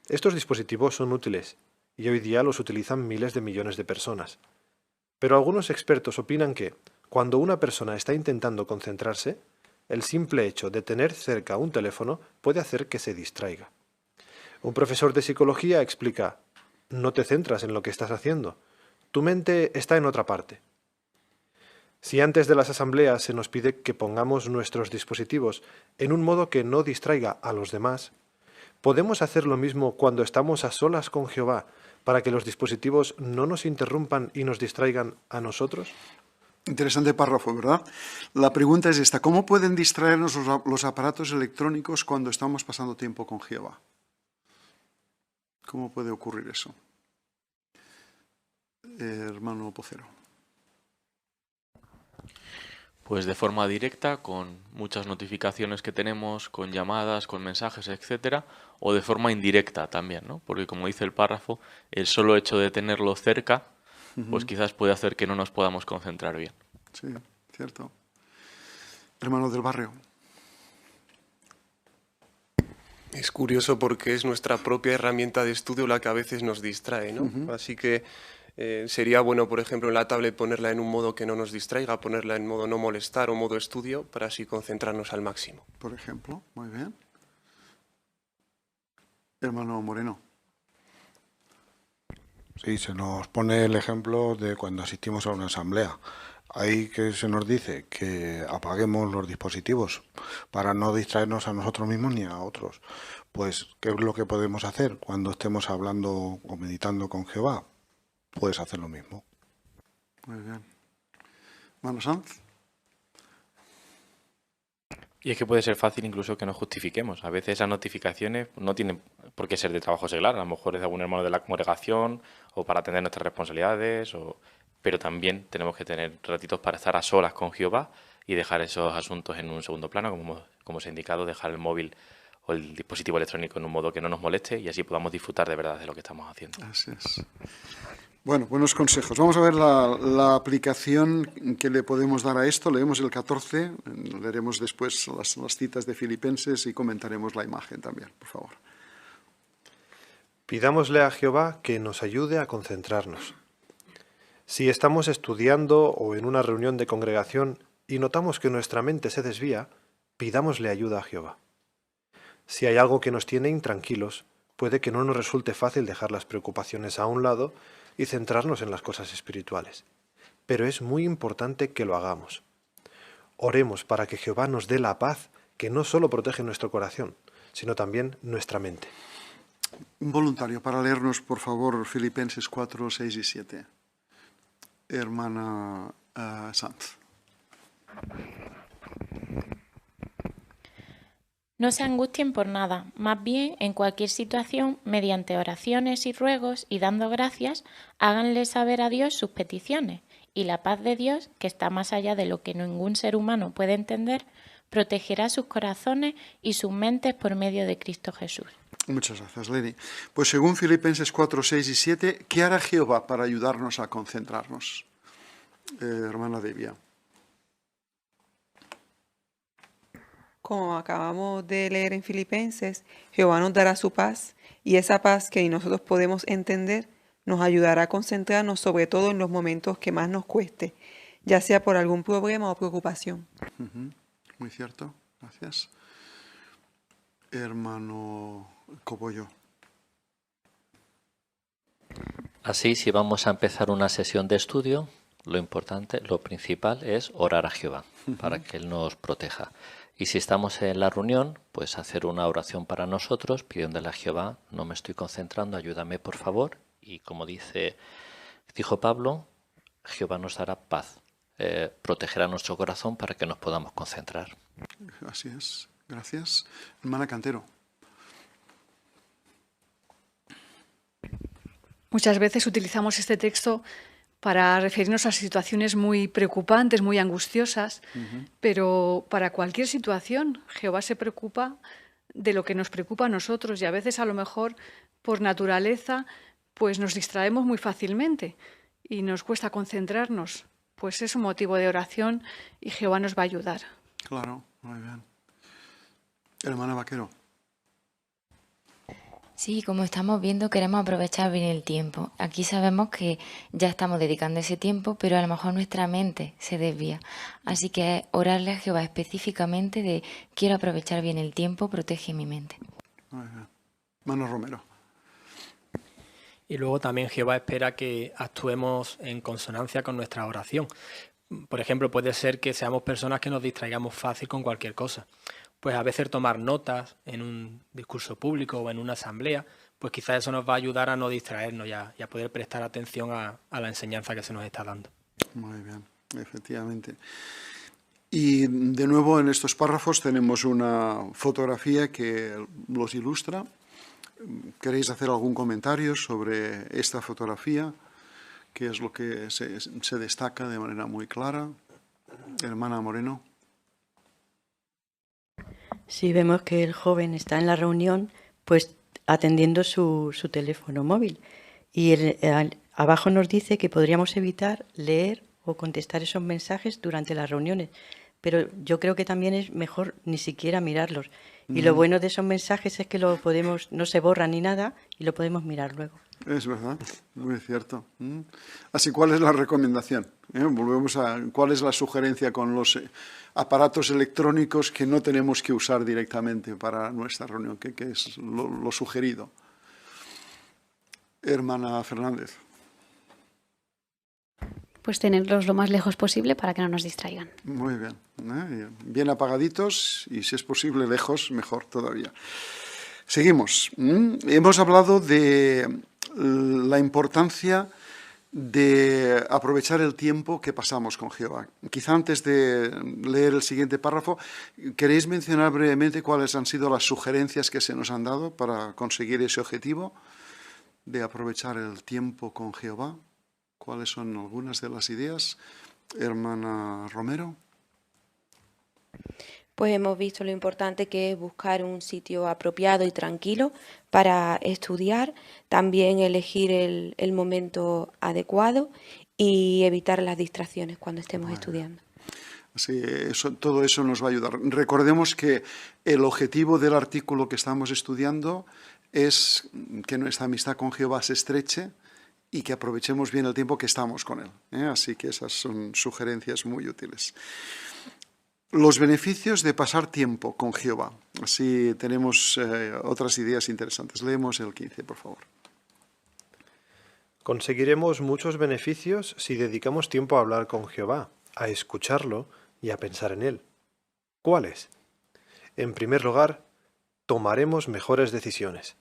Estos dispositivos son útiles y hoy día los utilizan miles de millones de personas. Pero algunos expertos opinan que, cuando una persona está intentando concentrarse, el simple hecho de tener cerca un teléfono puede hacer que se distraiga. Un profesor de psicología explica, no te centras en lo que estás haciendo, tu mente está en otra parte. Si antes de las asambleas se nos pide que pongamos nuestros dispositivos en un modo que no distraiga a los demás, ¿Podemos hacer lo mismo cuando estamos a solas con Jehová para que los dispositivos no nos interrumpan y nos distraigan a nosotros? Interesante párrafo, ¿verdad? La pregunta es esta: ¿cómo pueden distraernos los aparatos electrónicos cuando estamos pasando tiempo con Jehová? ¿Cómo puede ocurrir eso? Hermano Pocero. Pues de forma directa, con muchas notificaciones que tenemos, con llamadas, con mensajes, etcétera, o de forma indirecta también, ¿no? Porque como dice el párrafo, el solo hecho de tenerlo cerca, pues quizás puede hacer que no nos podamos concentrar bien. Sí, cierto. Hermano del barrio. Es curioso porque es nuestra propia herramienta de estudio la que a veces nos distrae, ¿no? Así que sería bueno, por ejemplo, en la tablet ponerla en un modo que no nos distraiga, ponerla en modo no molestar o modo estudio para así concentrarnos al máximo. Por ejemplo, muy bien. Hermano Moreno. Sí, se nos pone el ejemplo de cuando asistimos a una asamblea. Ahí que se nos dice que apaguemos los dispositivos para no distraernos a nosotros mismos ni a otros. Pues, ¿qué es lo que podemos hacer cuando estemos hablando o meditando con Jehová? Puedes hacer lo mismo. Muy bien. Hermano Sanz. Y es que puede ser fácil incluso que nos justifiquemos. A veces esas notificaciones no tienen por qué ser de trabajo seglar. A lo mejor es de algún hermano de la congregación o para atender nuestras responsabilidades. Pero también tenemos que tener ratitos para estar a solas con Jehová y dejar esos asuntos en un segundo plano, como os he indicado, dejar el móvil o el dispositivo electrónico en un modo que no nos moleste y así podamos disfrutar de verdad de lo que estamos haciendo. Así es. Bueno, buenos consejos. Vamos a ver la aplicación que le podemos dar a esto. Leemos el 14, leeremos después las citas de Filipenses y comentaremos la imagen también, por favor. Pidámosle a Jehová que nos ayude a concentrarnos. Si estamos estudiando o en una reunión de congregación y notamos que nuestra mente se desvía, pidámosle ayuda a Jehová. Si hay algo que nos tiene intranquilos, puede que no nos resulte fácil dejar las preocupaciones a un lado y centrarnos en las cosas espirituales. Pero es muy importante que lo hagamos. Oremos para que Jehová nos dé la paz que no solo protege nuestro corazón, sino también nuestra mente. Un voluntario para leernos, por favor, Filipenses 4, 6 y 7. Hermana Sanz. No se angustien por nada, más bien en cualquier situación, mediante oraciones y ruegos y dando gracias, háganle saber a Dios sus peticiones, y la paz de Dios, que está más allá de lo que ningún ser humano puede entender, protegerá sus corazones y sus mentes por medio de Cristo Jesús. Muchas gracias, Leni. Pues según Filipenses 4, 6 y 7, ¿qué hará Jehová para ayudarnos a concentrarnos? Hermana Devia. Como acabamos de leer en Filipenses, Jehová nos dará su paz y esa paz que nosotros podemos entender nos ayudará a concentrarnos sobre todo en los momentos que más nos cueste, ya sea por algún problema o preocupación. Muy cierto, gracias. Hermano Cobollo. Así, si vamos a empezar una sesión de estudio, lo importante, lo principal es orar a Jehová para que Él nos proteja. Y si estamos en la reunión, pues hacer una oración para nosotros, pidiéndole a Jehová, no me estoy concentrando, ayúdame por favor. Y como dijo Pablo, Jehová nos dará paz, protegerá nuestro corazón para que nos podamos concentrar. Así es, gracias. Hermana Cantero. Muchas veces utilizamos este texto para referirnos a situaciones muy preocupantes, muy angustiosas, pero para cualquier situación Jehová se preocupa de lo que nos preocupa a nosotros y a veces a lo mejor por naturaleza pues nos distraemos muy fácilmente y nos cuesta concentrarnos. Pues es un motivo de oración y Jehová nos va a ayudar. Claro, muy bien. Hermana Vaquero. Sí, como estamos viendo, queremos aprovechar bien el tiempo. Aquí sabemos que ya estamos dedicando ese tiempo, pero a lo mejor nuestra mente se desvía. Así que orarle a Jehová específicamente de quiero aprovechar bien el tiempo, protege mi mente. Muy bien. Mano Romero. Y luego también Jehová espera que actuemos en consonancia con nuestra oración. Por ejemplo, puede ser que seamos personas que nos distraigamos fácil con cualquier cosa. pues a veces tomar notas en un discurso público o en una asamblea, pues quizás eso nos va a ayudar a no distraernos y a poder prestar atención a la enseñanza que se nos está dando. Muy bien, efectivamente. Y de nuevo en estos párrafos tenemos una fotografía que los ilustra. ¿Queréis hacer algún comentario sobre esta fotografía? ¿Qué es lo que se destaca de manera muy clara? Hermana Moreno. Sí, vemos que el joven está en la reunión, pues atendiendo su teléfono móvil. Y abajo nos dice que podríamos evitar leer o contestar esos mensajes durante las reuniones. Pero yo creo que también es mejor ni siquiera mirarlos. Y lo bueno de esos mensajes es que no se borran ni nada y lo podemos mirar luego. Es verdad, muy cierto. Así, ¿cuál es la recomendación? Volvemos a cuál es la sugerencia con los aparatos electrónicos que no tenemos que usar directamente para nuestra reunión, que es lo sugerido. Hermana Fernández. Pues tenerlos lo más lejos posible para que no nos distraigan. Muy bien. Bien apagaditos y, si es posible, lejos, mejor todavía. Seguimos. Hemos hablado de la importancia de aprovechar el tiempo que pasamos con Jehová. Quizá antes de leer el siguiente párrafo, ¿queréis mencionar brevemente cuáles han sido las sugerencias que se nos han dado para conseguir ese objetivo de aprovechar el tiempo con Jehová? ¿Cuáles son algunas de las ideas? Hermana Romero. Pues hemos visto lo importante que es buscar un sitio apropiado y tranquilo para estudiar, también elegir el momento adecuado y evitar las distracciones cuando estemos estudiando. Sí, todo eso nos va a ayudar. Recordemos que el objetivo del artículo que estamos estudiando es que nuestra amistad con Jehová se estreche y que aprovechemos bien el tiempo que estamos con Él. Así que esas son sugerencias muy útiles. Los beneficios de pasar tiempo con Jehová. Así tenemos otras ideas interesantes. Leemos el 15, por favor. Conseguiremos muchos beneficios si dedicamos tiempo a hablar con Jehová, a escucharlo y a pensar en Él. ¿Cuáles? En primer lugar, tomaremos mejores decisiones.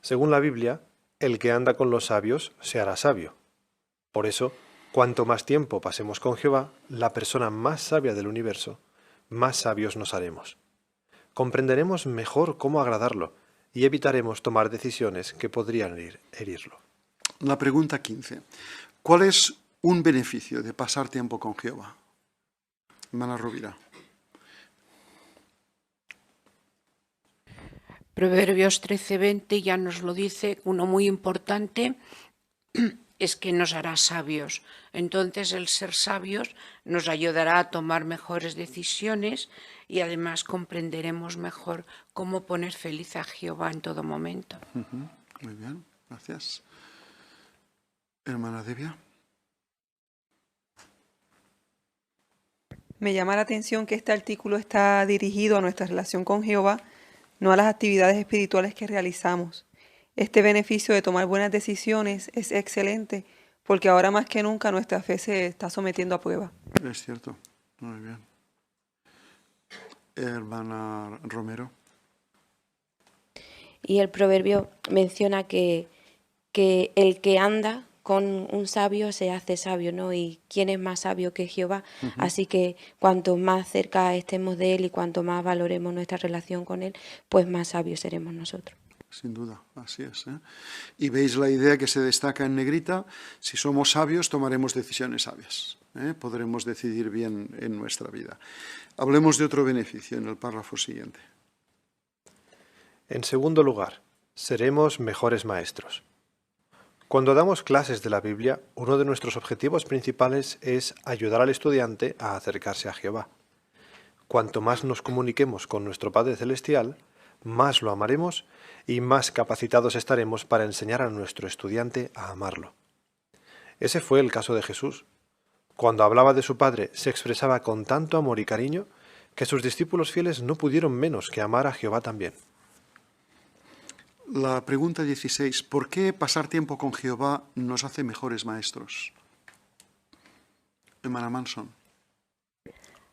Según la Biblia, el que anda con los sabios se hará sabio. Por eso, cuanto más tiempo pasemos con Jehová, la persona más sabia del universo, más sabios nos haremos. Comprenderemos mejor cómo agradarlo y evitaremos tomar decisiones que podrían herirlo. La pregunta 15. ¿Cuál es un beneficio de pasar tiempo con Jehová? Hermana Rovira. Proverbios 13:20 ya nos lo dice, uno muy importante es que nos hará sabios. Entonces el ser sabios nos ayudará a tomar mejores decisiones y además comprenderemos mejor cómo poner feliz a Jehová en todo momento. Muy bien, gracias. Hermana Devia. Me llama la atención que este artículo está dirigido a nuestra relación con Jehová, no a las actividades espirituales que realizamos. Este beneficio de tomar buenas decisiones es excelente, porque ahora más que nunca nuestra fe se está sometiendo a prueba. Es cierto. Muy bien. Hermana Romero. Y el proverbio menciona que el que anda con un sabio se hace sabio, ¿no? Y ¿quién es más sabio que Jehová? Así que cuanto más cerca estemos de Él y cuanto más valoremos nuestra relación con Él, pues más sabios seremos nosotros. Sin duda, así es. Y veis la idea que se destaca en negrita: si somos sabios, tomaremos decisiones sabias. Podremos decidir bien en nuestra vida. Hablemos de otro beneficio en el párrafo siguiente. En segundo lugar, seremos mejores maestros. Cuando damos clases de la Biblia, uno de nuestros objetivos principales es ayudar al estudiante a acercarse a Jehová. Cuanto más nos comuniquemos con nuestro Padre Celestial, más lo amaremos y más capacitados estaremos para enseñar a nuestro estudiante a amarlo. Ese fue el caso de Jesús. Cuando hablaba de su Padre, se expresaba con tanto amor y cariño que sus discípulos fieles no pudieron menos que amar a Jehová también. La pregunta 16. ¿Por qué pasar tiempo con Jehová nos hace mejores maestros? Hermana Manson.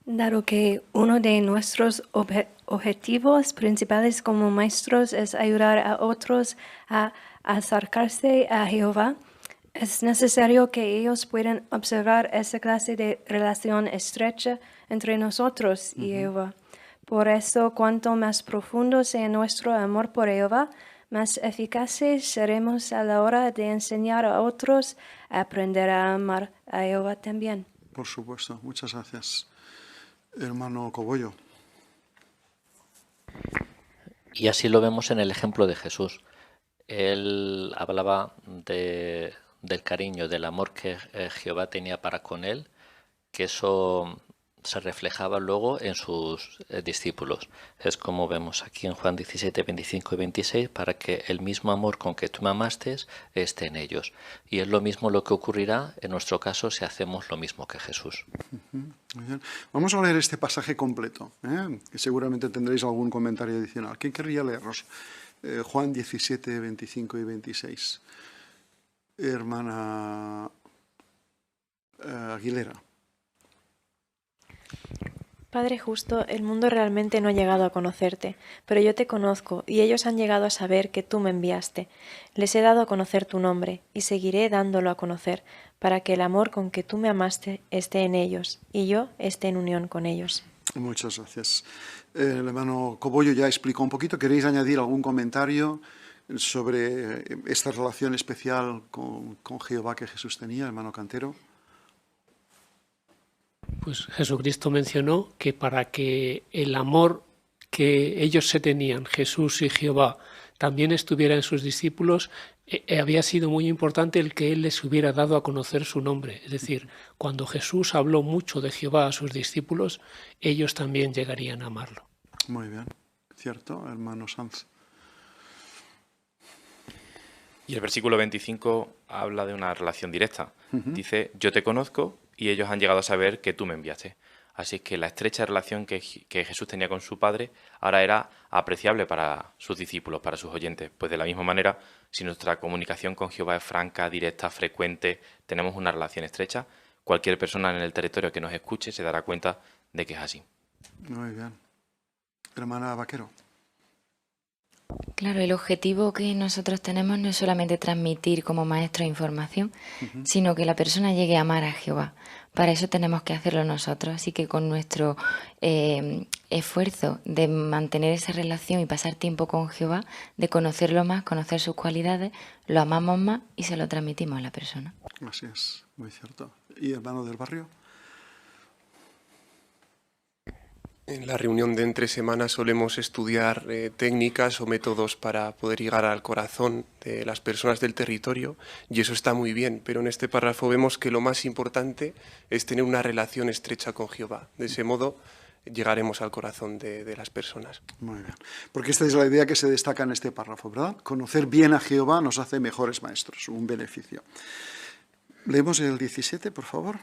Dado que uno de nuestros objetivos principales como maestros es ayudar a otros a acercarse a Jehová, es necesario que ellos puedan observar esa clase de relación estrecha entre nosotros y Jehová. Por eso, cuanto más profundo sea nuestro amor por Jehová, más eficaces seremos a la hora de enseñar a otros a aprender a amar a Jehová también. Por supuesto, muchas gracias. Hermano Cobollo. Y así lo vemos en el ejemplo de Jesús. Él hablaba del cariño, del amor que Jehová tenía para con él, que eso se reflejaba luego en sus discípulos. Es como vemos aquí en Juan 17, 25 y 26, para que el mismo amor con que tú me amaste esté en ellos. Y es lo mismo lo que ocurrirá en nuestro caso si hacemos lo mismo que Jesús. Muy bien. Vamos a leer este pasaje completo, que seguramente tendréis algún comentario adicional. ¿Quién querría leernos? Juan 17, 25 y 26. Hermana Aguilera. Padre justo, el mundo realmente no ha llegado a conocerte, pero yo te conozco y ellos han llegado a saber que tú me enviaste. Les he dado a conocer tu nombre y seguiré dándolo a conocer, para que el amor con que tú me amaste esté en ellos y yo esté en unión con ellos. Muchas gracias. El hermano Cobollo ya explicó un poquito. ¿Queréis añadir algún comentario sobre esta relación especial con Jehová que Jesús tenía, hermano Cantero? Pues Jesucristo mencionó que para que el amor que ellos se tenían, Jesús y Jehová, también estuviera en sus discípulos, había sido muy importante el que Él les hubiera dado a conocer su nombre. Es decir, cuando Jesús habló mucho de Jehová a sus discípulos, ellos también llegarían a amarlo. Muy bien, cierto, hermano Sanz. Y el versículo 25 habla de una relación directa. Dice, yo te conozco y ellos han llegado a saber que tú me enviaste. Así es que la estrecha relación que Jesús tenía con su Padre ahora era apreciable para sus discípulos, para sus oyentes. Pues de la misma manera, si nuestra comunicación con Jehová es franca, directa, frecuente, tenemos una relación estrecha, cualquier persona en el territorio que nos escuche se dará cuenta de que es así. Muy bien. Hermana Vaquero. Claro, el objetivo que nosotros tenemos no es solamente transmitir como maestro información, sino que la persona llegue a amar a Jehová. Para eso tenemos que hacerlo nosotros, así que con nuestro esfuerzo de mantener esa relación y pasar tiempo con Jehová, de conocerlo más, conocer sus cualidades, lo amamos más y se lo transmitimos a la persona. Así es, muy cierto. ¿Y hermano del barrio? En la reunión de entre semanas solemos estudiar técnicas o métodos para poder llegar al corazón de las personas del territorio y eso está muy bien, pero en este párrafo vemos que lo más importante es tener una relación estrecha con Jehová. De ese modo llegaremos al corazón de las personas. Muy bien, porque esta es la idea que se destaca en este párrafo, ¿verdad? Conocer bien a Jehová nos hace mejores maestros, un beneficio. Leemos el 17, por favor.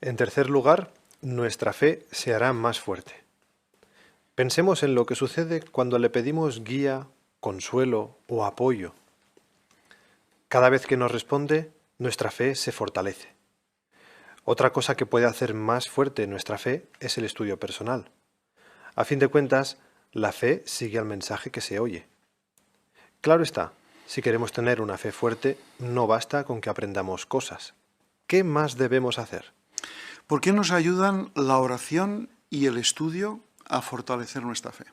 En tercer lugar, nuestra fe se hará más fuerte. Pensemos en lo que sucede cuando le pedimos guía, consuelo o apoyo. Cada vez que nos responde, nuestra fe se fortalece. Otra cosa que puede hacer más fuerte nuestra fe es el estudio personal. A fin de cuentas, la fe sigue al mensaje que se oye. Claro está, si queremos tener una fe fuerte, no basta con que aprendamos cosas. ¿Qué más debemos hacer? ¿Por qué nos ayudan la oración y el estudio a fortalecer nuestra fe?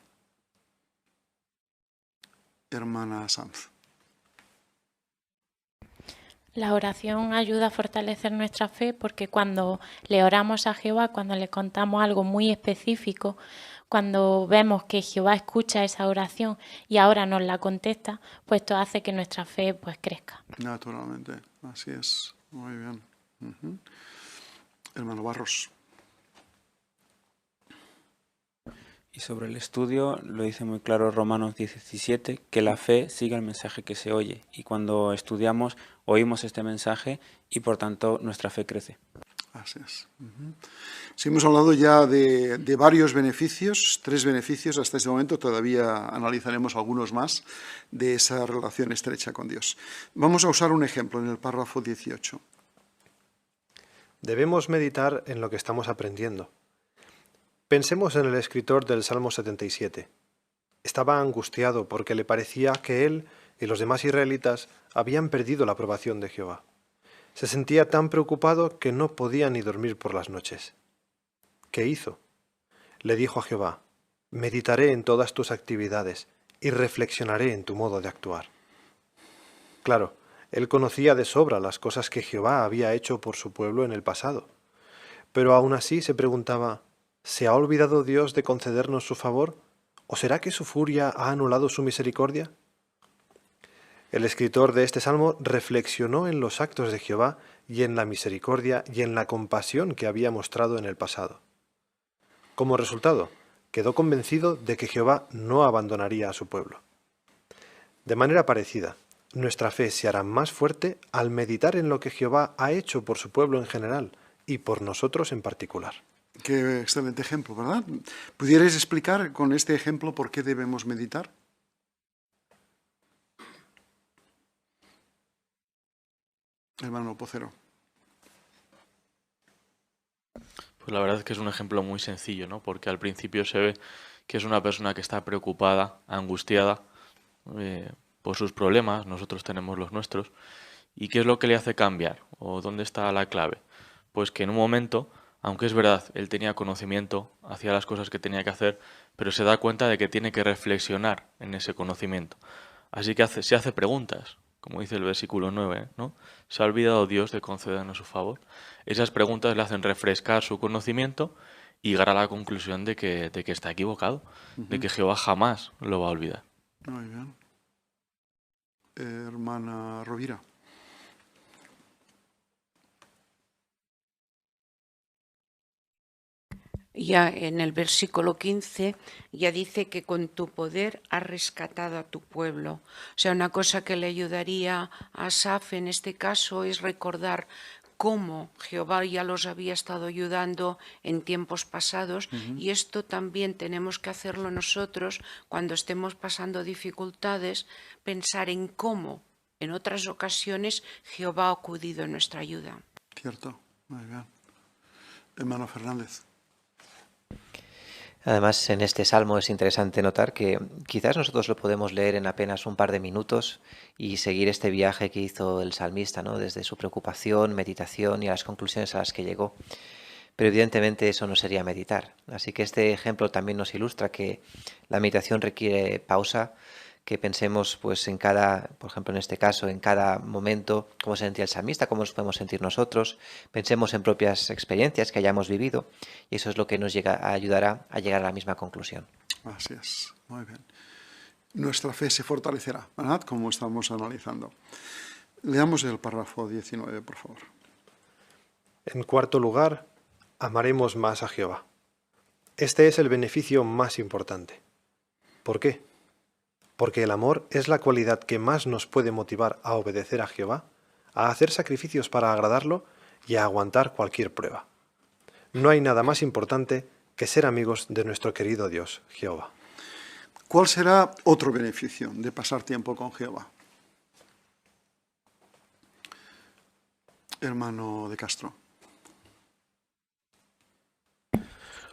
Hermana Sanz. La oración ayuda a fortalecer nuestra fe porque cuando le oramos a Jehová, cuando le contamos algo muy específico, cuando vemos que Jehová escucha esa oración y ahora nos la contesta, pues esto hace que nuestra fe pues crezca. Naturalmente, así es. Muy bien. Hermano Barros. Y sobre el estudio, lo dice muy claro Romanos 17, que la fe sigue el mensaje que se oye. Y cuando estudiamos, oímos este mensaje y por tanto nuestra fe crece. Así es. Sí, hemos hablado ya de varios beneficios, 3 beneficios hasta este momento, todavía analizaremos algunos más de esa relación estrecha con Dios. Vamos a usar un ejemplo en el párrafo 18. Debemos meditar en lo que estamos aprendiendo. Pensemos en el escritor del Salmo 77. Estaba angustiado porque le parecía que él y los demás israelitas habían perdido la aprobación de Jehová. Se sentía tan preocupado que no podía ni dormir por las noches. ¿Qué hizo? Le dijo a Jehová: meditaré en todas tus actividades y reflexionaré en tu modo de actuar. Claro, él conocía de sobra las cosas que Jehová había hecho por su pueblo en el pasado, pero aún así se preguntaba: ¿se ha olvidado Dios de concedernos su favor? ¿O será que su furia ha anulado su misericordia? El escritor de este salmo reflexionó en los actos de Jehová y en la misericordia y en la compasión que había mostrado en el pasado. Como resultado, quedó convencido de que Jehová no abandonaría a su pueblo. De manera parecida, nuestra fe se hará más fuerte al meditar en lo que Jehová ha hecho por su pueblo en general y por nosotros en particular. Qué excelente ejemplo, ¿verdad? ¿Pudierais explicar con este ejemplo por qué debemos meditar? Hermano Pocero. Pues la verdad es que es un ejemplo muy sencillo, ¿no? Porque al principio se ve que es una persona que está preocupada, angustiada por sus problemas, nosotros tenemos los nuestros. ¿Y qué es lo que le hace cambiar? ¿O dónde está la clave? Pues que en un momento, aunque es verdad, él tenía conocimiento, hacía las cosas que tenía que hacer, pero se da cuenta de que tiene que reflexionar en ese conocimiento. Así que se hace preguntas, como dice el versículo 9, ¿no? ¿Se ha olvidado Dios de concedernos su favor? Esas preguntas le hacen refrescar su conocimiento y llegar a la conclusión de que está equivocado, de que Jehová jamás lo va a olvidar. Muy bien. Hermana Rovira. Ya en el versículo 15 ya dice que con tu poder has rescatado a tu pueblo. O sea, una cosa que le ayudaría a Asaf en este caso es recordar cómo Jehová ya los había estado ayudando en tiempos pasados, y esto también tenemos que hacerlo nosotros cuando estemos pasando dificultades, pensar en cómo en otras ocasiones Jehová ha acudido en nuestra ayuda. Cierto, muy bien. Hermano Fernández. Además, en este salmo es interesante notar que quizás nosotros lo podemos leer en apenas un par de minutos y seguir este viaje que hizo el salmista, ¿no? Desde su preocupación, meditación y a las conclusiones a las que llegó. Pero evidentemente eso no sería meditar. Así que este ejemplo también nos ilustra que la meditación requiere pausa, que pensemos pues en cada, por ejemplo en este caso, en cada momento, cómo se sentía el salmista, cómo nos podemos sentir nosotros, pensemos en propias experiencias que hayamos vivido y eso es lo que nos ayudará a llegar a la misma conclusión. Así es, muy bien. Nuestra fe se fortalecerá, ¿verdad? Como estamos analizando. Leamos el párrafo 19, por favor. En cuarto lugar, amaremos más a Jehová. Este es el beneficio más importante. ¿Por qué? Porque el amor es la cualidad que más nos puede motivar a obedecer a Jehová, a hacer sacrificios para agradarlo y a aguantar cualquier prueba. No hay nada más importante que ser amigos de nuestro querido Dios, Jehová. ¿Cuál será otro beneficio de pasar tiempo con Jehová? Hermano de Castro.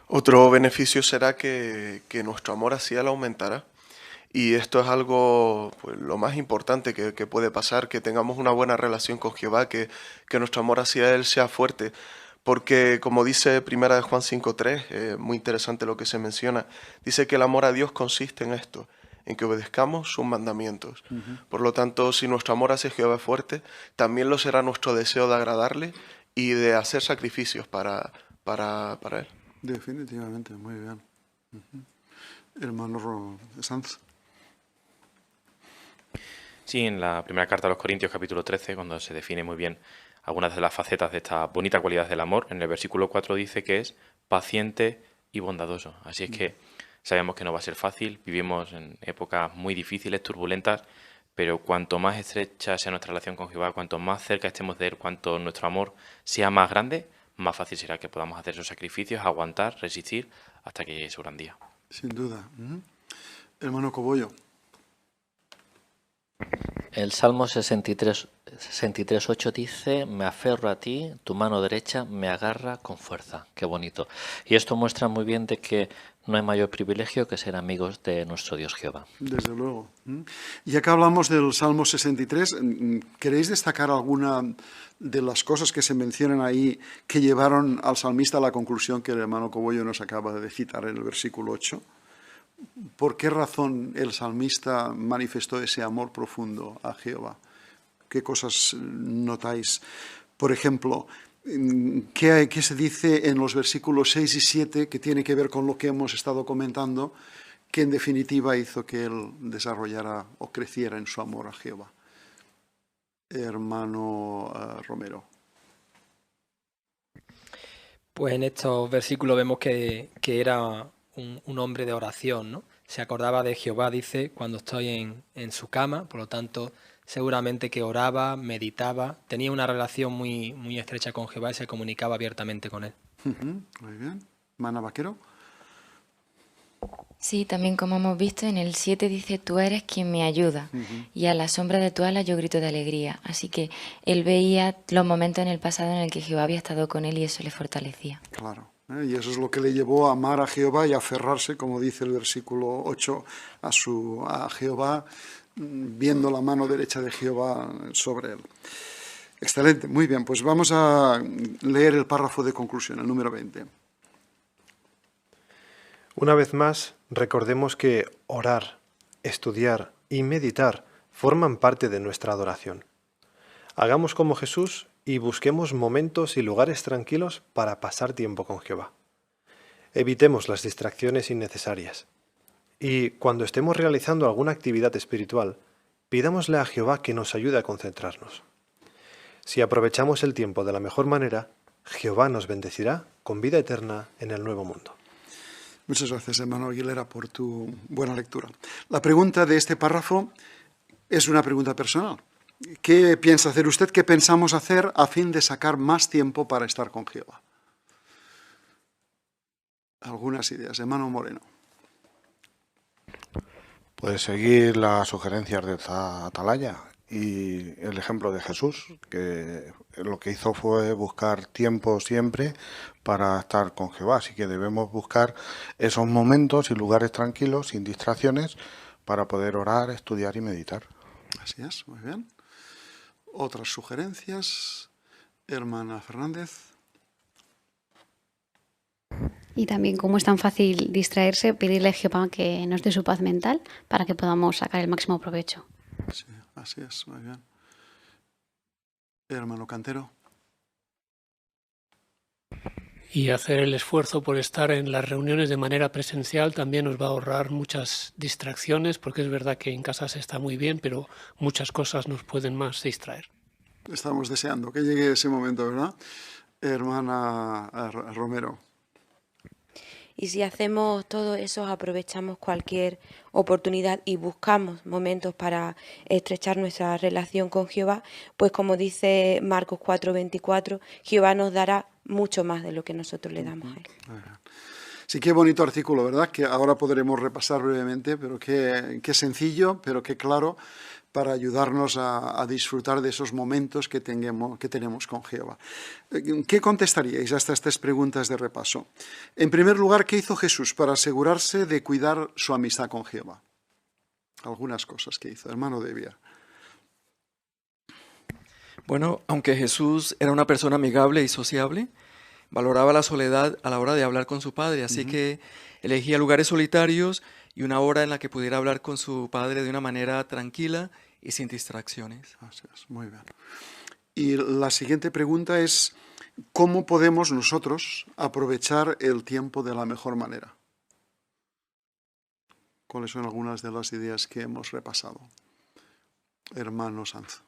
Otro beneficio será que nuestro amor hacia Él aumentará. Y esto es algo, pues, lo más importante que puede pasar, que tengamos una buena relación con Jehová, que nuestro amor hacia Él sea fuerte. Porque, como dice 1 de Juan 5:3, muy interesante lo que se menciona, dice que el amor a Dios consiste en esto, en que obedezcamos sus mandamientos. Por lo tanto, si nuestro amor hacia Jehová es fuerte, también lo será nuestro deseo de agradarle y de hacer sacrificios para Él. Definitivamente, muy bien. Hermano Sanz. Sí, en la primera carta a los Corintios, capítulo 13, cuando se define muy bien algunas de las facetas de esta bonita cualidad del amor, en el versículo 4 dice que es paciente y bondadoso. Así es que sabemos que no va a ser fácil, vivimos en épocas muy difíciles, turbulentas, pero cuanto más estrecha sea nuestra relación con Jehová, cuanto más cerca estemos de Él, cuanto nuestro amor sea más grande, más fácil será que podamos hacer esos sacrificios, aguantar, resistir, hasta que llegue su gran día. Sin duda. Hermano Cobollo. El Salmo 63:8 dice: me aferro a ti, tu mano derecha me agarra con fuerza. Qué bonito. Y esto muestra muy bien de que no hay mayor privilegio que ser amigos de nuestro Dios Jehová. Desde luego. Ya que hablamos del Salmo 63, ¿queréis destacar alguna de las cosas que se mencionan ahí que llevaron al salmista a la conclusión que el hermano Cobollo nos acaba de citar en el versículo 8? ¿Por qué razón el salmista manifestó ese amor profundo a Jehová? ¿Qué cosas notáis? Por ejemplo, ¿qué se dice en los versículos 6 y 7 que tiene que ver con lo que hemos estado comentando, que en definitiva hizo que él desarrollara o creciera en su amor a Jehová? Hermano Romero. Pues en estos versículos vemos que era un hombre de oración, ¿no? Se acordaba de Jehová, dice, cuando estoy en su cama, por lo tanto, seguramente que oraba, meditaba, tenía una relación muy, muy estrecha con Jehová y se comunicaba abiertamente con él. Muy bien. Mana Vaquero. Sí, también como hemos visto en el 7 dice, tú eres quien me ayuda y a la sombra de tu ala yo grito de alegría. Así que él veía los momentos en el pasado en el que Jehová había estado con él y eso le fortalecía. Claro. Y eso es lo que le llevó a amar a Jehová y a aferrarse, como dice el versículo 8, a Jehová, viendo la mano derecha de Jehová sobre él. Excelente, muy bien. Pues vamos a leer el párrafo de conclusión, el número 20. Una vez más, recordemos que orar, estudiar y meditar forman parte de nuestra adoración. Hagamos como Jesús y busquemos momentos y lugares tranquilos para pasar tiempo con Jehová. Evitemos las distracciones innecesarias. Y cuando estemos realizando alguna actividad espiritual, pidámosle a Jehová que nos ayude a concentrarnos. Si aprovechamos el tiempo de la mejor manera, Jehová nos bendecirá con vida eterna en el nuevo mundo. Muchas gracias, hermano Aguilera, por tu buena lectura. La pregunta de este párrafo es una pregunta personal. ¿Qué piensa hacer usted? ¿Qué pensamos hacer a fin de sacar más tiempo para estar con Jehová? Algunas ideas. Hermano Moreno. Pues seguir las sugerencias de esta atalaya y el ejemplo de Jesús, que lo que hizo fue buscar tiempo siempre para estar con Jehová. Así que debemos buscar esos momentos y lugares tranquilos, sin distracciones, para poder orar, estudiar y meditar. Así es, muy bien. ¿Otras sugerencias? Hermana Fernández. Y también, como es tan fácil distraerse, pedirle a Jehová que nos dé su paz mental para que podamos sacar el máximo provecho. Sí, así es, muy bien. Hermano Cantero. Y hacer el esfuerzo por estar en las reuniones de manera presencial también nos va a ahorrar muchas distracciones, porque es verdad que en casa se está muy bien, pero muchas cosas nos pueden más distraer. Estamos deseando que llegue ese momento, ¿verdad? Hermana Romero. Y si hacemos todo eso, aprovechamos cualquier oportunidad y buscamos momentos para estrechar nuestra relación con Jehová, pues como dice Marcos 4:24, Jehová nos dará mucho más de lo que nosotros le damos a él. Sí, qué bonito artículo, ¿verdad? Que ahora podremos repasar brevemente, pero qué sencillo, pero qué claro, para ayudarnos a disfrutar de esos momentos que tenemos con Jehová. ¿Qué contestaríais a estas 3 preguntas de repaso? En primer lugar, ¿qué hizo Jesús para asegurarse de cuidar su amistad con Jehová? Algunas cosas que hizo. Hermano Deviar. Bueno, aunque Jesús era una persona amigable y sociable, valoraba la soledad a la hora de hablar con su Padre, así que elegía lugares solitarios y una hora en la que pudiera hablar con su Padre de una manera tranquila y sin distracciones. Así es, muy bien. Y la siguiente pregunta es, ¿cómo podemos nosotros aprovechar el tiempo de la mejor manera? ¿Cuáles son algunas de las ideas que hemos repasado? Hermano Sanz.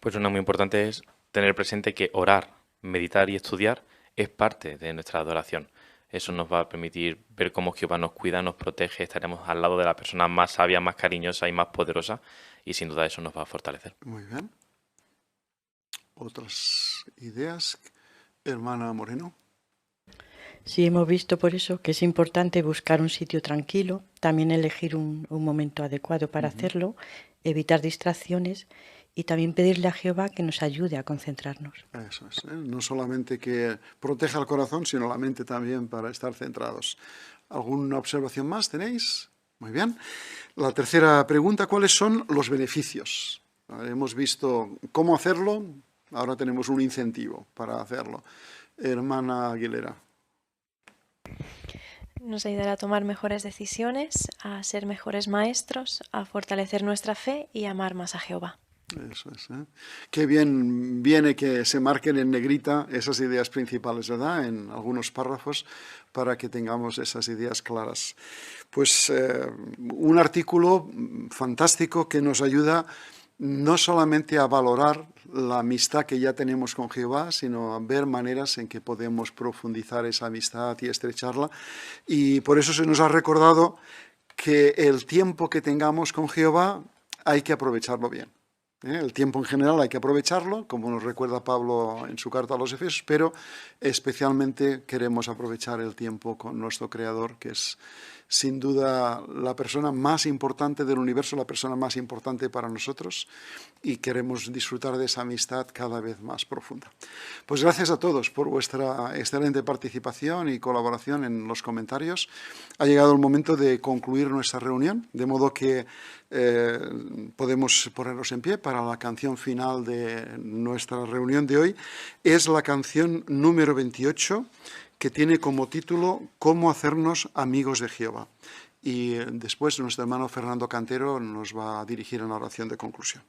Pues una muy importante es tener presente que orar, meditar y estudiar es parte de nuestra adoración. Eso nos va a permitir ver cómo Jehová nos cuida, nos protege, estaremos al lado de la persona más sabia, más cariñosa y más poderosa y sin duda eso nos va a fortalecer. Muy bien. ¿Otras ideas? Hermana Moreno. Sí, hemos visto por eso que es importante buscar un sitio tranquilo, también elegir un momento adecuado para hacerlo, evitar distracciones y también pedirle a Jehová que nos ayude a concentrarnos. Eso es, no solamente que proteja el corazón, sino la mente también para estar centrados. ¿Alguna observación más tenéis? Muy bien. La tercera pregunta, ¿cuáles son los beneficios? Hemos visto cómo hacerlo, ahora tenemos un incentivo para hacerlo. Hermana Aguilera. Nos ayudará a tomar mejores decisiones, a ser mejores maestros, a fortalecer nuestra fe y a amar más a Jehová. Eso es, ¿eh? Qué bien viene que se marquen en negrita esas ideas principales, ¿verdad? En algunos párrafos, para que tengamos esas ideas claras. Pues un artículo fantástico que nos ayuda no solamente a valorar la amistad que ya tenemos con Jehová, sino a ver maneras en que podemos profundizar esa amistad y estrecharla. Y por eso se nos ha recordado que el tiempo que tengamos con Jehová hay que aprovecharlo bien. El tiempo en general hay que aprovecharlo, como nos recuerda Pablo en su carta a los Efesios, pero especialmente queremos aprovechar el tiempo con nuestro Creador, que es sin duda la persona más importante del universo, la persona más importante para nosotros, y queremos disfrutar de esa amistad cada vez más profunda. Pues gracias a todos por vuestra excelente participación y colaboración en los comentarios. Ha llegado el momento de concluir nuestra reunión, de modo que podemos ponernos en pie para la canción final de nuestra reunión de hoy. Es la canción número 28, que tiene como título «Cómo hacernos amigos de Jehová». Y después nuestro hermano Fernando Cantero nos va a dirigir una oración de conclusión.